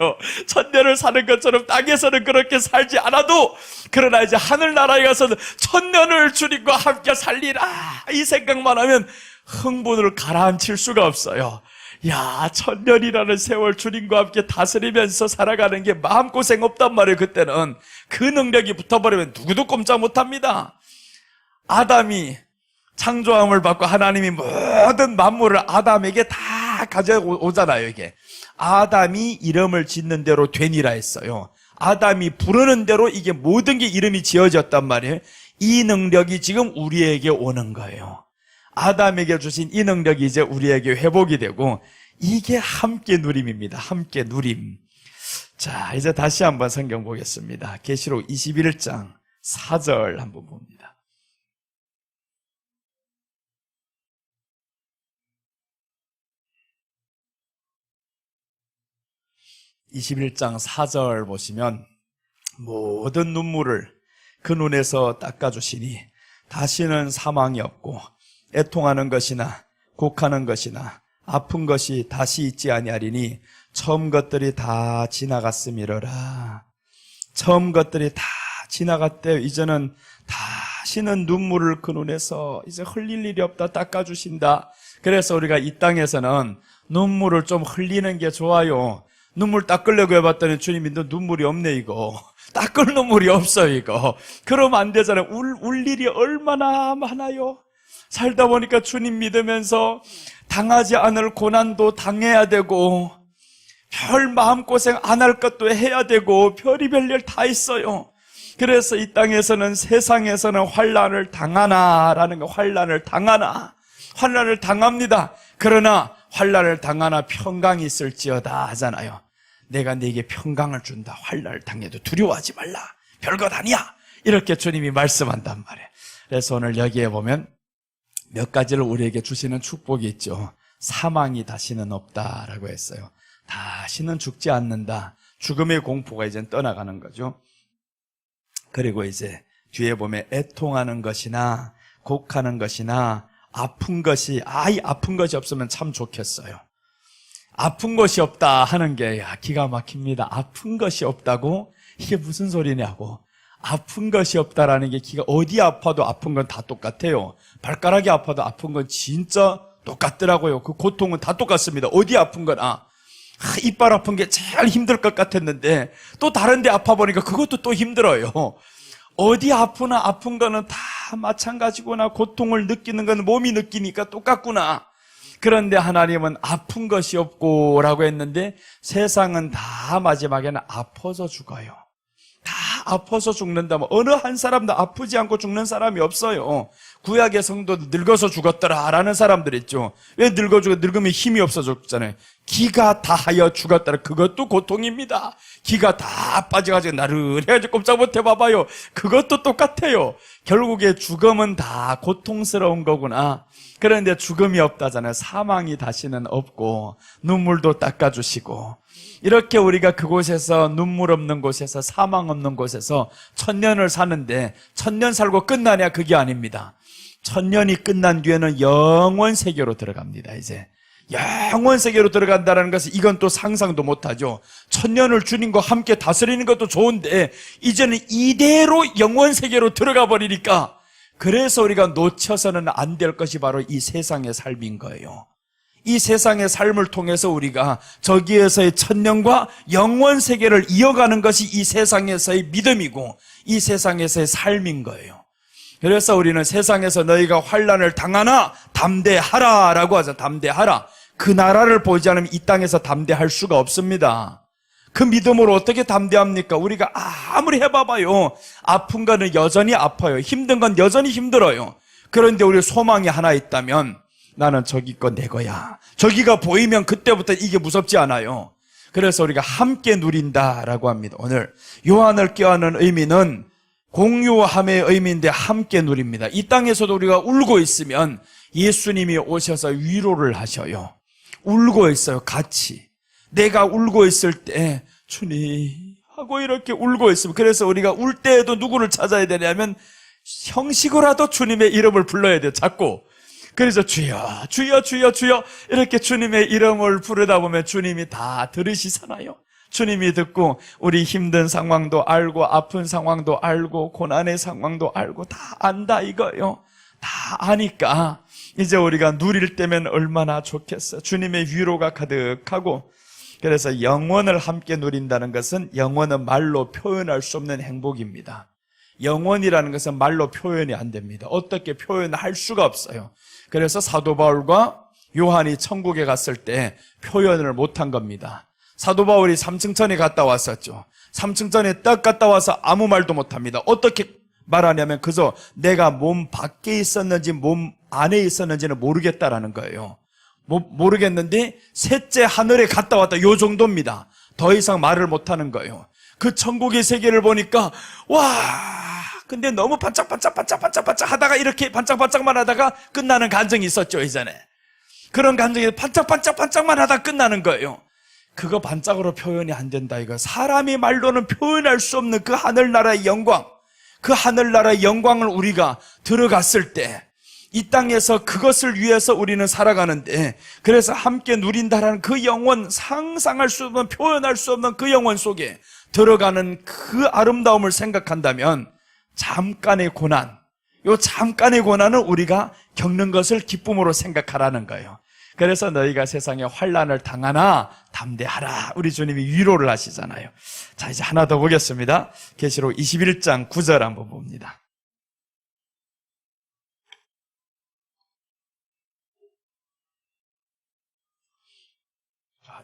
천년을 사는 것처럼 땅에서는 그렇게 살지 않아도 그러나 이제 하늘나라에 가서는 천년을 주님과 함께 살리라, 이 생각만 하면 흥분을 가라앉힐 수가 없어요. 야, 1000년이라는 세월 주님과 함께 다스리면서 살아가는 게 마음고생 없단 말이에요. 그때는 그 능력이 붙어버리면 누구도 꼼짝 못합니다. 아담이 창조함을 받고 하나님이 모든 만물을 아담에게 다 가져오잖아요. 이게 아담이 이름을 짓는 대로 되니라 했어요. 아담이 부르는 대로 이게 모든 게 이름이 지어졌단 말이에요. 이 능력이 지금 우리에게 오는 거예요. 아담에게 주신 이 능력이 이제 우리에게 회복이 되고, 이게 함께 누림입니다. 함께 누림. 자, 이제 다시 한번 성경 보겠습니다. 계시록 21장 4절 한번 봅니다. (21장 4절) 보시면 모든 눈물을 그 눈에서 닦아주시니 다시는 사망이 없고 애통하는 것이나 곡하는 것이나 아픈 것이 다시 있지 아니하리니 처음 것들이 다 지나갔음이로라. 처음 것들이 다 지나갔대요. 이제는 다시는 눈물을 그 눈에서 이제 흘릴 일이 없다, 닦아주신다. 그래서 우리가 이 땅에서는 눈물을 좀 흘리는 게 좋아요. 눈물 닦으려고 해봤더니 주님이 너 눈물이 없네 이거. 닦을 눈물이 없어 이거. 그러면 안 되잖아요. 울 일이 얼마나 많아요. 살다 보니까 주님 믿으면서 당하지 않을 고난도 당해야 되고 별 마음고생 안 할 것도 해야 되고 별의별 일 다 있어요. 그래서 이 땅에서는 세상에서는 환난을 당하나라는 거, 환난을 당합니다. 그러나 환난을 당하나 평강이 있을지어다 하잖아요. 내가 네게 평강을 준다. 환난을 당해도 두려워하지 말라. 별것 아니야. 이렇게 주님이 말씀한단 말이에요. 그래서 오늘 여기에 보면 몇 가지를 우리에게 주시는 축복이 있죠. 사망이 다시는 없다라고 했어요. 다시는 죽지 않는다. 죽음의 공포가 이제 떠나가는 거죠. 그리고 이제 뒤에 보면 애통하는 것이나 곡하는 것이나 아픈 것이 아픈 것이 없으면 참 좋겠어요. 아픈 것이 없다 하는 게 기가 막힙니다. 아픈 것이 없다고? 이게 무슨 소리냐고. 아픈 것이 없다라는 게 어디 아파도 아픈 건 다 똑같아요. 발가락이 아파도 아픈 건 진짜 똑같더라고요. 그 고통은 다 똑같습니다. 어디 아픈 거나. 이빨 아픈 게 제일 힘들 것 같았는데 또 다른 데 아파 보니까 그것도 또 힘들어요. 어디 아프나 아픈 거는 다 마찬가지구나. 고통을 느끼는 건 몸이 느끼니까 똑같구나. 그런데 하나님은 아픈 것이 없고 라고 했는데 세상은 다 마지막에는 아파서 죽어요. 다 아파서 죽는다면 어느 한 사람도 아프지 않고 죽는 사람이 없어요. 구약의 성도도 늙어서 죽었더라 라는 사람들 있죠. 왜 늙으면 힘이 없어져 죽잖아요. 기가 다하여 죽었더라. 그것도 고통입니다. 기가 다 빠져가지고 나르해가지고 꼼짝 못 해봐봐요. 그것도 똑같아요. 결국에 죽음은 다 고통스러운 거구나. 그런데 죽음이 없다잖아요. 사망이 다시는 없고 눈물도 닦아주시고 이렇게 우리가 그곳에서 눈물 없는 곳에서 사망 없는 곳에서 천년을 사는데 천년 살고 끝나냐? 그게 아닙니다. 천년이 끝난 뒤에는 영원 세계로 들어갑니다. 이제 영원 세계로 들어간다는 것은 이건 또 상상도 못하죠. 천년을 주님과 함께 다스리는 것도 좋은데 이제는 이대로 영원 세계로 들어가 버리니까 그래서 우리가 놓쳐서는 안 될 것이 바로 이 세상의 삶인 거예요. 이 세상의 삶을 통해서 우리가 저기에서의 천년과 영원 세계를 이어가는 것이 이 세상에서의 믿음이고 이 세상에서의 삶인 거예요. 그래서 우리는 세상에서 너희가 환난을 당하나 담대하라 라고 하죠. 담대하라. 그 나라를 보지 않으면 이 땅에서 담대할 수가 없습니다. 그 믿음으로 어떻게 담대합니까? 우리가 아무리 해봐봐요. 아픈 거는 여전히 아파요. 힘든 건 여전히 힘들어요. 그런데 우리 소망이 하나 있다면 나는 저기 거 내 거야. 저기가 보이면 그때부터 이게 무섭지 않아요. 그래서 우리가 함께 누린다라고 합니다. 오늘 요한을 껴안는 의미는 공유함의 의미인데 함께 누립니다. 이 땅에서도 우리가 울고 있으면 예수님이 오셔서 위로를 하셔요. 울고 있어요. 같이. 내가 울고 있을 때 주님 하고 이렇게 울고 있으면 그래서 우리가 울 때에도 누구를 찾아야 되냐면 형식으로라도 주님의 이름을 불러야 돼요. 자꾸. 그래서 주여 주여 주여 주여 이렇게 주님의 이름을 부르다 보면 주님이 다 들으시잖아요. 주님이 듣고 우리 힘든 상황도 알고 아픈 상황도 알고 고난의 상황도 알고 다 안다 이거예요. 다 아니까 이제 우리가 누릴 때면 얼마나 좋겠어. 주님의 위로가 가득하고 그래서 영원을 함께 누린다는 것은 영원은 말로 표현할 수 없는 행복입니다. 영원이라는 것은 말로 표현이 안 됩니다. 어떻게 표현할 수가 없어요. 그래서 사도 바울과 요한이 천국에 갔을 때 표현을 못한 겁니다. 사도 바울이 삼층천에 갔다 왔었죠. 삼층천에 딱 갔다 와서 아무 말도 못합니다. 어떻게 말하냐면 그저 내가 몸 밖에 있었는지 몸 안에 있었는지는 모르겠다라는 거예요. 모르겠는데 셋째 하늘에 갔다 왔다 요 정도입니다. 더 이상 말을 못하는 거예요. 그 천국의 세계를 보니까 와 근데 너무 반짝반짝 하다가 이렇게 반짝반짝만 하다가 끝나는 감정이 있었죠. 이전에 그런 감정이 반짝반짝만 하다가 끝나는 거예요. 그거 반짝으로 표현이 안 된다 이거. 사람이 말로는 표현할 수 없는 그 하늘나라의 영광, 그 하늘나라의 영광을 우리가 들어갔을 때 이 땅에서 그것을 위해서 우리는 살아가는데 그래서 함께 누린다라는 그 영원, 상상할 수 없는 표현할 수 없는 그 영원 속에 들어가는 그 아름다움을 생각한다면 잠깐의 고난, 요 잠깐의 고난은 우리가 겪는 것을 기쁨으로 생각하라는 거예요. 그래서 너희가 세상에 환난을 당하나 담대하라. 우리 주님이 위로를 하시잖아요. 자, 이제 하나 더 보겠습니다. 계시록 21장 9절 한번 봅니다.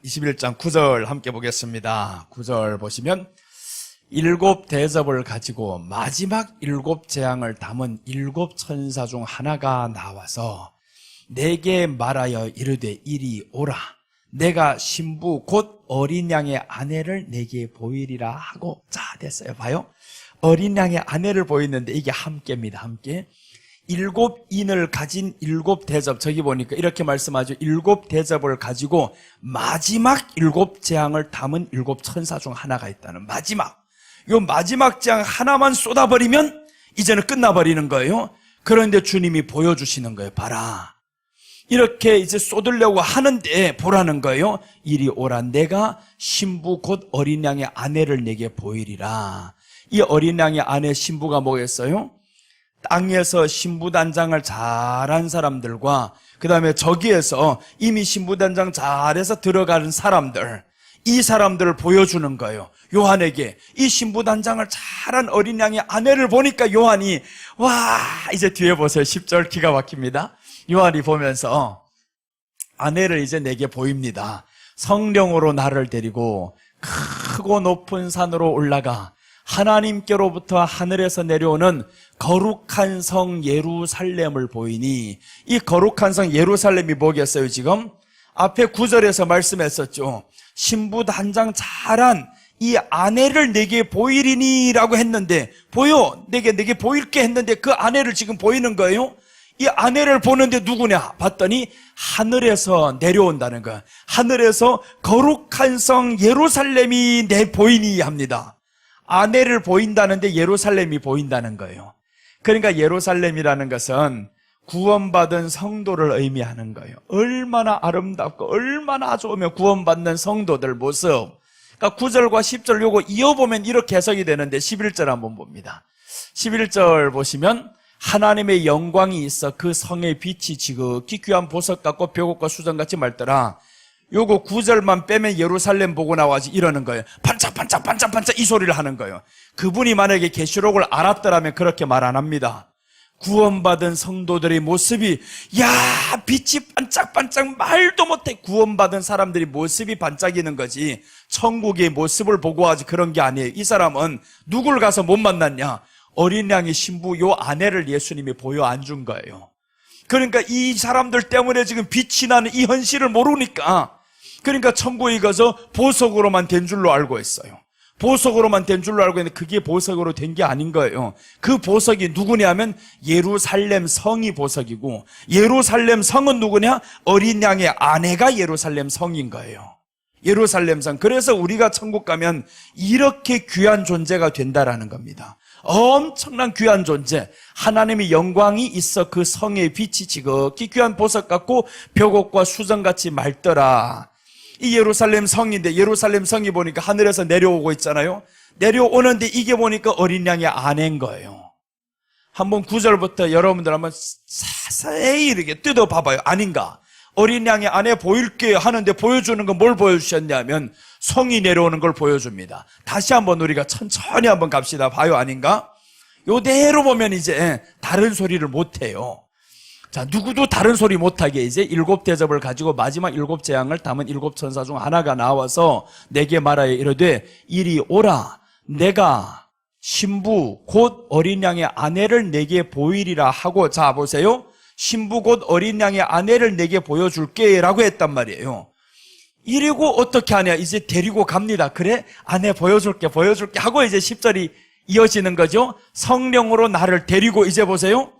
21장 9절 함께 보겠습니다. 9절 보시면 일곱 대접을 가지고 마지막 일곱 재앙을 담은 일곱 천사 중 하나가 나와서 내게 말하여 이르되 이리 오라. 내가 신부 곧 어린 양의 아내를 내게 보이리라 하고. 자, 됐어요. 봐요. 어린 양의 아내를 보이는데 이게 함께입니다. 함께. 일곱 인을 가진 일곱 대접, 저기 보니까 이렇게 말씀하죠. 일곱 대접을 가지고 마지막 일곱 재앙을 담은 일곱 천사 중 하나가 있다는, 마지막, 요 마지막 재앙 하나만 쏟아버리면 이제는 끝나버리는 거예요. 그런데 주님이 보여주시는 거예요. 봐라, 이렇게 이제 쏟으려고 하는데 보라는 거예요. 이리 오라, 내가 신부 곧 어린 양의 아내를 내게 보이리라. 이 어린 양의 아내 신부가 뭐겠어요? 땅에서 신부단장을 잘한 사람들과 그 다음에 저기에서 이미 신부단장 잘해서 들어가는 사람들, 이 사람들을 보여주는 거예요. 요한에게 이 신부단장을 잘한 어린 양의 아내를 보니까 요한이, 와, 이제 뒤에 보세요. 10절 기가 막힙니다. 요한이 보면서 아내를 이제 내게 보입니다. 성령으로 나를 데리고 크고 높은 산으로 올라가 하나님께로부터 하늘에서 내려오는 거룩한 성 예루살렘을 보이니, 이 거룩한 성 예루살렘이 뭐겠어요? 지금 앞에 9절에서 말씀했었죠. 신부단장 잘한 이 아내를 내게 보이리니 라고 했는데, 보여, 내게 보일게 했는데 그 아내를 지금 보이는 거예요. 이 아내를 보는데 누구냐 봤더니 하늘에서 내려온다는 거야. 하늘에서 거룩한 성 예루살렘이 내 보이니 합니다. 아내를 보인다는데 예루살렘이 보인다는 거예요. 그러니까 예루살렘이라는 것은 구원받은 성도를 의미하는 거예요. 얼마나 아름답고 얼마나 좋으면 구원받는 성도들 모습. 그러니까 9절과 10절 요거 이어보면 이렇게 해석이 되는데 11절 한번 봅니다. 11절 보시면 하나님의 영광이 있어 그 성의 빛이 지극히 귀한 보석 같고 벽옥과 수정같이 맑더라. 요거 9절만 빼면 예루살렘 보고 나와지 이러는 거예요. 반짝반짝 반짝반짝 이 소리를 하는 거예요. 그분이 만약에 계시록을 알았더라면 그렇게 말 안 합니다. 구원받은 성도들의 모습이, 야, 빛이 반짝반짝, 말도 못해. 구원받은 사람들이 모습이 반짝이는 거지 천국의 모습을 보고 하지 그런 게 아니에요. 이 사람은 누굴 가서 못 만났냐? 어린 양의 신부 요 아내를 예수님이 보여 안 준 거예요. 그러니까 이 사람들 때문에 지금 빛이 나는 이 현실을 모르니까, 그러니까 천국에 가서 보석으로만 된 줄로 알고 있어요. 보석으로만 된 줄로 알고 있는데 그게 보석으로 된 게 아닌 거예요. 그 보석이 누구냐면 예루살렘 성이 보석이고, 예루살렘 성은 누구냐? 어린 양의 아내가 예루살렘 성인 거예요. 예루살렘 성. 그래서 우리가 천국 가면 이렇게 귀한 존재가 된다라는 겁니다. 엄청난 귀한 존재, 하나님의 영광이 있어 그 성의 빛이 지극히 귀한 보석 같고 벽옥과 수정같이 맑더라. 이 예루살렘 성인데, 예루살렘 성이 보니까 하늘에서 내려오고 있잖아요. 내려오는데 이게 보니까 어린 양의 아내인 거예요. 한번 9절부터 여러분들 한번 자세히 이렇게 뜯어봐봐요. 아닌가? 어린 양의 아내 보일게 하는데 보여주는 건 뭘 보여주셨냐면 성이 내려오는 걸 보여줍니다. 다시 한번 우리가 천천히 한번 갑시다. 봐요. 아닌가? 요대로 보면 이제 다른 소리를 못해요. 자, 누구도 다른 소리 못하게 이제 일곱 대접을 가지고 마지막 일곱 재앙을 담은 일곱 천사 중 하나가 나와서 내게 말하여 이르되 이리 오라, 내가 신부 곧 어린 양의 아내를 내게 보이리라 하고, 자 보세요. 신부 곧 어린 양의 아내를 내게 보여줄게 라고 했단 말이에요. 이리고 어떻게 하냐, 이제 데리고 갑니다. 그래, 아내 보여줄게 하고 이제 10절이 이어지는 거죠. 성령으로 나를 데리고, 이제 보세요,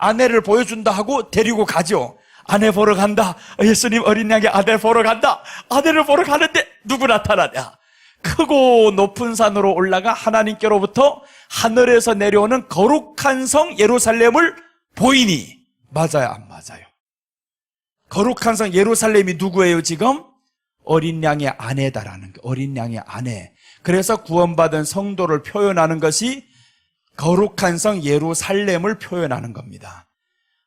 아내를 보여준다 하고 데리고 가죠. 아내 보러 간다. 예수님 어린 양의 아내 보러 간다. 아내를 보러 가는데 누구 나타나냐? 크고 높은 산으로 올라가 하나님께로부터 하늘에서 내려오는 거룩한 성 예루살렘을 보이니. 맞아요, 안 맞아요? 거룩한 성 예루살렘이 누구예요? 지금 어린 양의 아내다라는 거. 어린 양의 아내. 그래서 구원받은 성도를 표현하는 것이 거룩한 성 예루살렘을 표현하는 겁니다.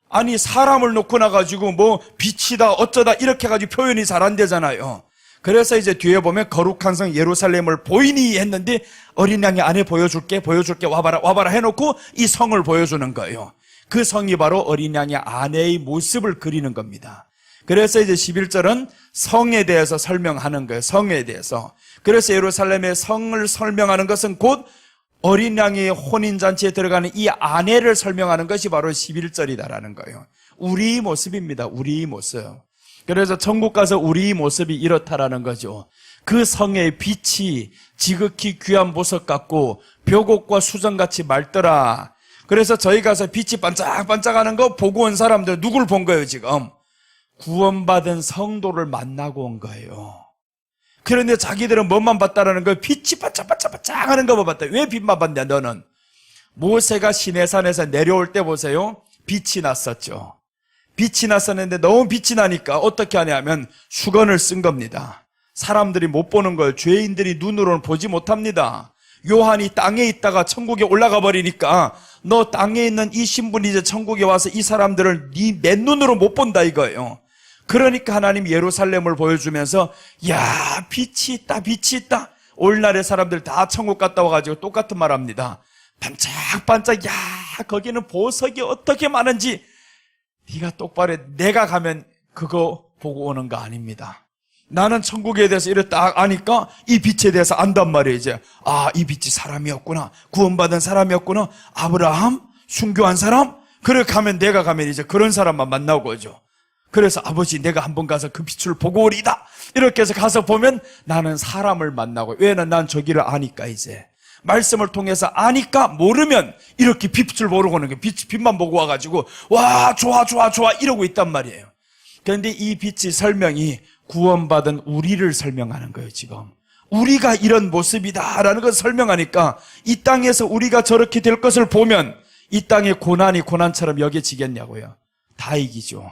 아니, 사람을 놓고 나가지고 뭐 빛이다 어쩌다 이렇게 가지고 표현이 잘 안 되잖아요. 그래서 이제 뒤에 보면 거룩한 성 예루살렘을 보이니 했는데 어린 양의 아내 보여줄게 와봐라 해놓고 이 성을 보여주는 거예요. 그 성이 바로 어린 양의 아내의 모습을 그리는 겁니다. 그래서 이제 11절은 성에 대해서 설명하는 거예요. 성에 대해서. 그래서 예루살렘의 성을 설명하는 것은 곧 어린 양의 혼인잔치에 들어가는 이 아내를 설명하는 것이 바로 11절이다라는 거예요. 우리 모습입니다. 우리 모습. 그래서 천국 가서 우리 모습이 이렇다라는 거죠. 그 성의 빛이 지극히 귀한 보석 같고 벽옥과 수정같이 맑더라. 그래서 저희 가서 빛이 반짝반짝하는 거 보고 온 사람들 누굴 본 거예요 지금? 구원받은 성도를 만나고 온 거예요. 그런데 자기들은 뭐만 봤다라는 거예요? 빛이 반짝반짝반짝하는 거만 봤다. 왜 빛만 봤냐 너는? 모세가 시내산에서 내려올 때 보세요. 빛이 났었죠. 빛이 났었는데 너무 빛이 나니까 어떻게 하냐면 수건을 쓴 겁니다. 사람들이 못 보는 걸 죄인들이 눈으로는 보지 못합니다. 요한이 땅에 있다가 천국에 올라가 버리니까 너 땅에 있는 이 신분이 이제 천국에 와서 이 사람들을 네 맨눈으로 못 본다 이거예요. 그러니까 하나님 예루살렘을 보여주면서 야 빛이 있다 빛이 있다. 오늘날의 사람들 다 천국 갔다 와가지고 똑같은 말 합니다. 반짝반짝 야 거기는 보석이 어떻게 많은지 네가 똑바로 해. 내가 가면 그거 보고 오는 거 아닙니다. 나는 천국에 대해서 이렇게 딱 아니까 이 빛에 대해서 안단 말이에요. 이제 이 빛이 사람이었구나. 구원받은 사람이었구나. 아브라함? 순교한 사람? 그래 가면 내가 가면 이제 그런 사람만 만나고 오죠. 그래서 아버지 내가 한번 가서 그 빛을 보고 오리다. 이렇게 해서 가서 보면 나는 사람을 만나고 왜냐면 난 저기를 아니까 이제 말씀을 통해서 아니까 모르면 이렇게 빛을 보고 오는 거예요. 빛만 보고 와가지고 와 좋아 이러고 있단 말이에요. 그런데 이 빛의 설명이 구원받은 우리를 설명하는 거예요 지금. 우리가 이런 모습이다라는 것을 설명하니까 이 땅에서 우리가 저렇게 될 것을 보면 이 땅의 고난이 고난처럼 여겨지겠냐고요. 다 이기죠.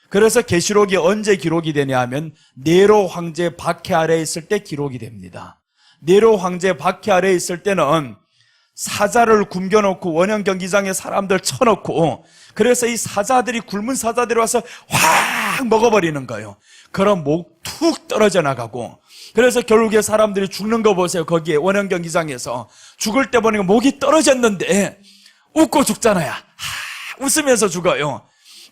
그래서 계시록이 언제 기록이 되냐 하면 네로 황제 박해 아래에 있을 때 기록이 됩니다. 네로 황제 박해 아래에 있을 때는 사자를 굶겨놓고 원형 경기장에 사람들 쳐놓고 그래서 이 사자들이 굶은 사자들이 와서 확 먹어버리는 거예요. 그럼 목 툭 떨어져 나가고 그래서 결국에 사람들이 죽는 거 보세요. 거기에 원형 경기장에서 죽을 때 보니까 목이 떨어졌는데 웃고 죽잖아요. 웃으면서 죽어요.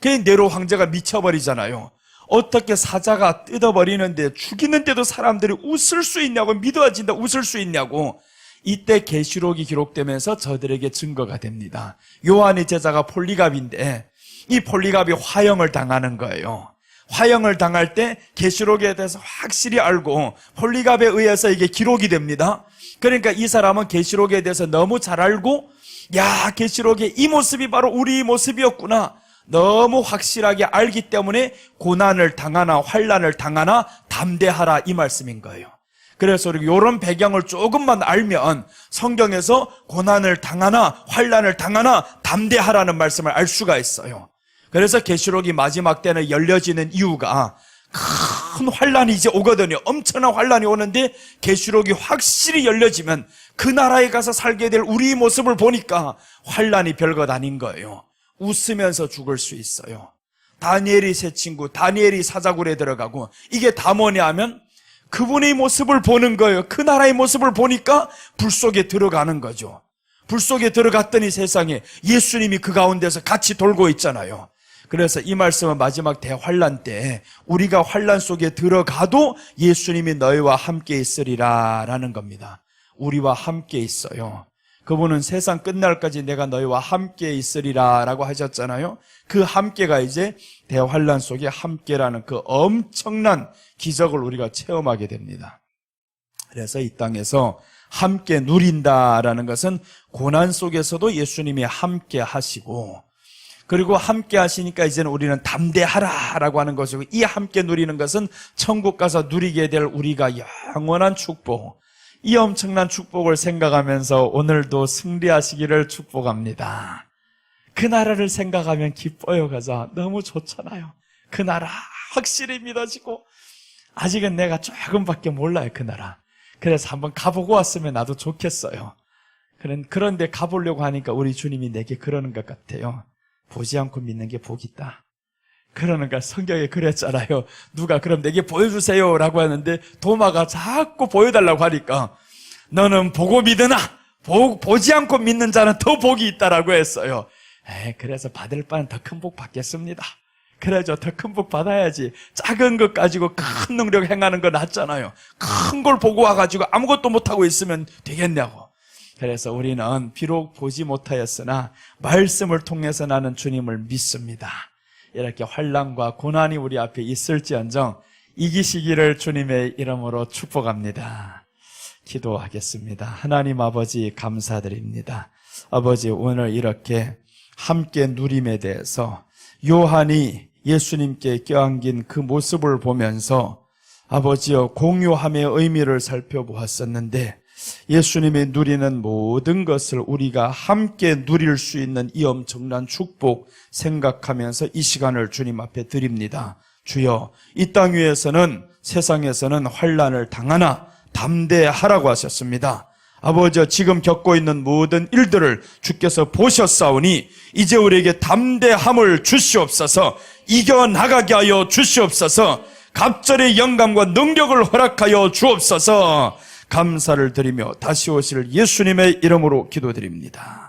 그 네로 황제가 미쳐버리잖아요. 어떻게 사자가 뜯어버리는데 죽이는데도 사람들이 웃을 수 있냐고 믿어진다 웃을 수 있냐고 이때 계시록이 기록되면서 저들에게 증거가 됩니다. 요한의 제자가 폴리갑인데 이 폴리갑이 화형을 당하는 거예요. 화형을 당할 때 계시록에 대해서 확실히 알고 폴리갑에 의해서 이게 기록이 됩니다. 그러니까 이 사람은 계시록에 대해서 너무 잘 알고 야 계시록의 이 모습이 바로 우리 모습이었구나 너무 확실하게 알기 때문에 고난을 당하나 환난을 당하나 담대하라 이 말씀인 거예요. 그래서 우리 이런 배경을 조금만 알면 성경에서 고난을 당하나 환난을 당하나 담대하라는 말씀을 알 수가 있어요. 그래서 계시록이 마지막 때는 열려지는 이유가 큰 환난이 이제 오거든요. 엄청난 환난이 오는데 계시록이 확실히 열려지면 그 나라에 가서 살게 될 우리 모습을 보니까 환난이 별것 아닌 거예요. 웃으면서 죽을 수 있어요. 다니엘이 새 친구, 다니엘이 사자굴에 들어가고 이게 다 뭐냐 하면 그분의 모습을 보는 거예요. 그 나라의 모습을 보니까 불 속에 들어가는 거죠. 불 속에 들어갔더니 세상에 예수님이 그 가운데서 같이 돌고 있잖아요. 그래서 이 말씀은 마지막 대환란 때 우리가 환란 속에 들어가도 예수님이 너희와 함께 있으리라 라는 겁니다. 우리와 함께 있어요. 그분은 세상 끝날까지 내가 너희와 함께 있으리라 라고 하셨잖아요. 그 함께가 이제 대환란 속에 함께라는 그 엄청난 기적을 우리가 체험하게 됩니다. 그래서 이 땅에서 함께 누린다라는 것은 고난 속에서도 예수님이 함께 하시고 그리고 함께 하시니까 이제는 우리는 담대하라라고 하는 것이고 이 함께 누리는 것은 천국 가서 누리게 될 우리가 영원한 축복 이 엄청난 축복을 생각하면서 오늘도 승리하시기를 축복합니다. 그 나라를 생각하면 기뻐요. 가자 너무 좋잖아요. 그 나라 확실히 믿어지고 아직은 내가 조금밖에 몰라요. 그 나라. 그래서 한번 가보고 왔으면 나도 좋겠어요. 그런데 가보려고 하니까 우리 주님이 내게 그러는 것 같아요. 보지 않고 믿는 게 복이다. 그러니까 성경에 그랬잖아요. 누가 그럼 내게 보여주세요 라고 하는데 도마가 자꾸 보여달라고 하니까 너는 보고 믿으나 보지 않고 믿는 자는 더 복이 있다라고 했어요. 그래서 받을 바는 더 큰 복 받겠습니다. 그래죠. 더 큰 복 받아야지. 작은 것 가지고 큰 능력 행하는 거 낫잖아요. 큰 걸 보고 와가지고 아무것도 못하고 있으면 되겠냐고. 그래서 우리는 비록 보지 못하였으나 말씀을 통해서 나는 주님을 믿습니다. 이렇게 환난과 고난이 우리 앞에 있을지언정 이기시기를 주님의 이름으로 축복합니다. 기도하겠습니다. 하나님 아버지 감사드립니다. 아버지, 오늘 이렇게 함께 누림에 대해서 요한이 예수님께 껴안긴 그 모습을 보면서 아버지여 공유함의 의미를 살펴보았었는데, 예수님이 누리는 모든 것을 우리가 함께 누릴 수 있는 이 엄청난 축복 생각하면서 이 시간을 주님 앞에 드립니다. 주여, 이 땅 위에서는, 세상에서는 환난을 당하나 담대하라고 하셨습니다. 아버지, 지금 겪고 있는 모든 일들을 주께서 보셨사오니 이제 우리에게 담대함을 주시옵소서, 이겨나가게 하여 주시옵소서, 갑절의 영감과 능력을 허락하여 주옵소서. 감사를 드리며 다시 오실 예수님의 이름으로 기도드립니다.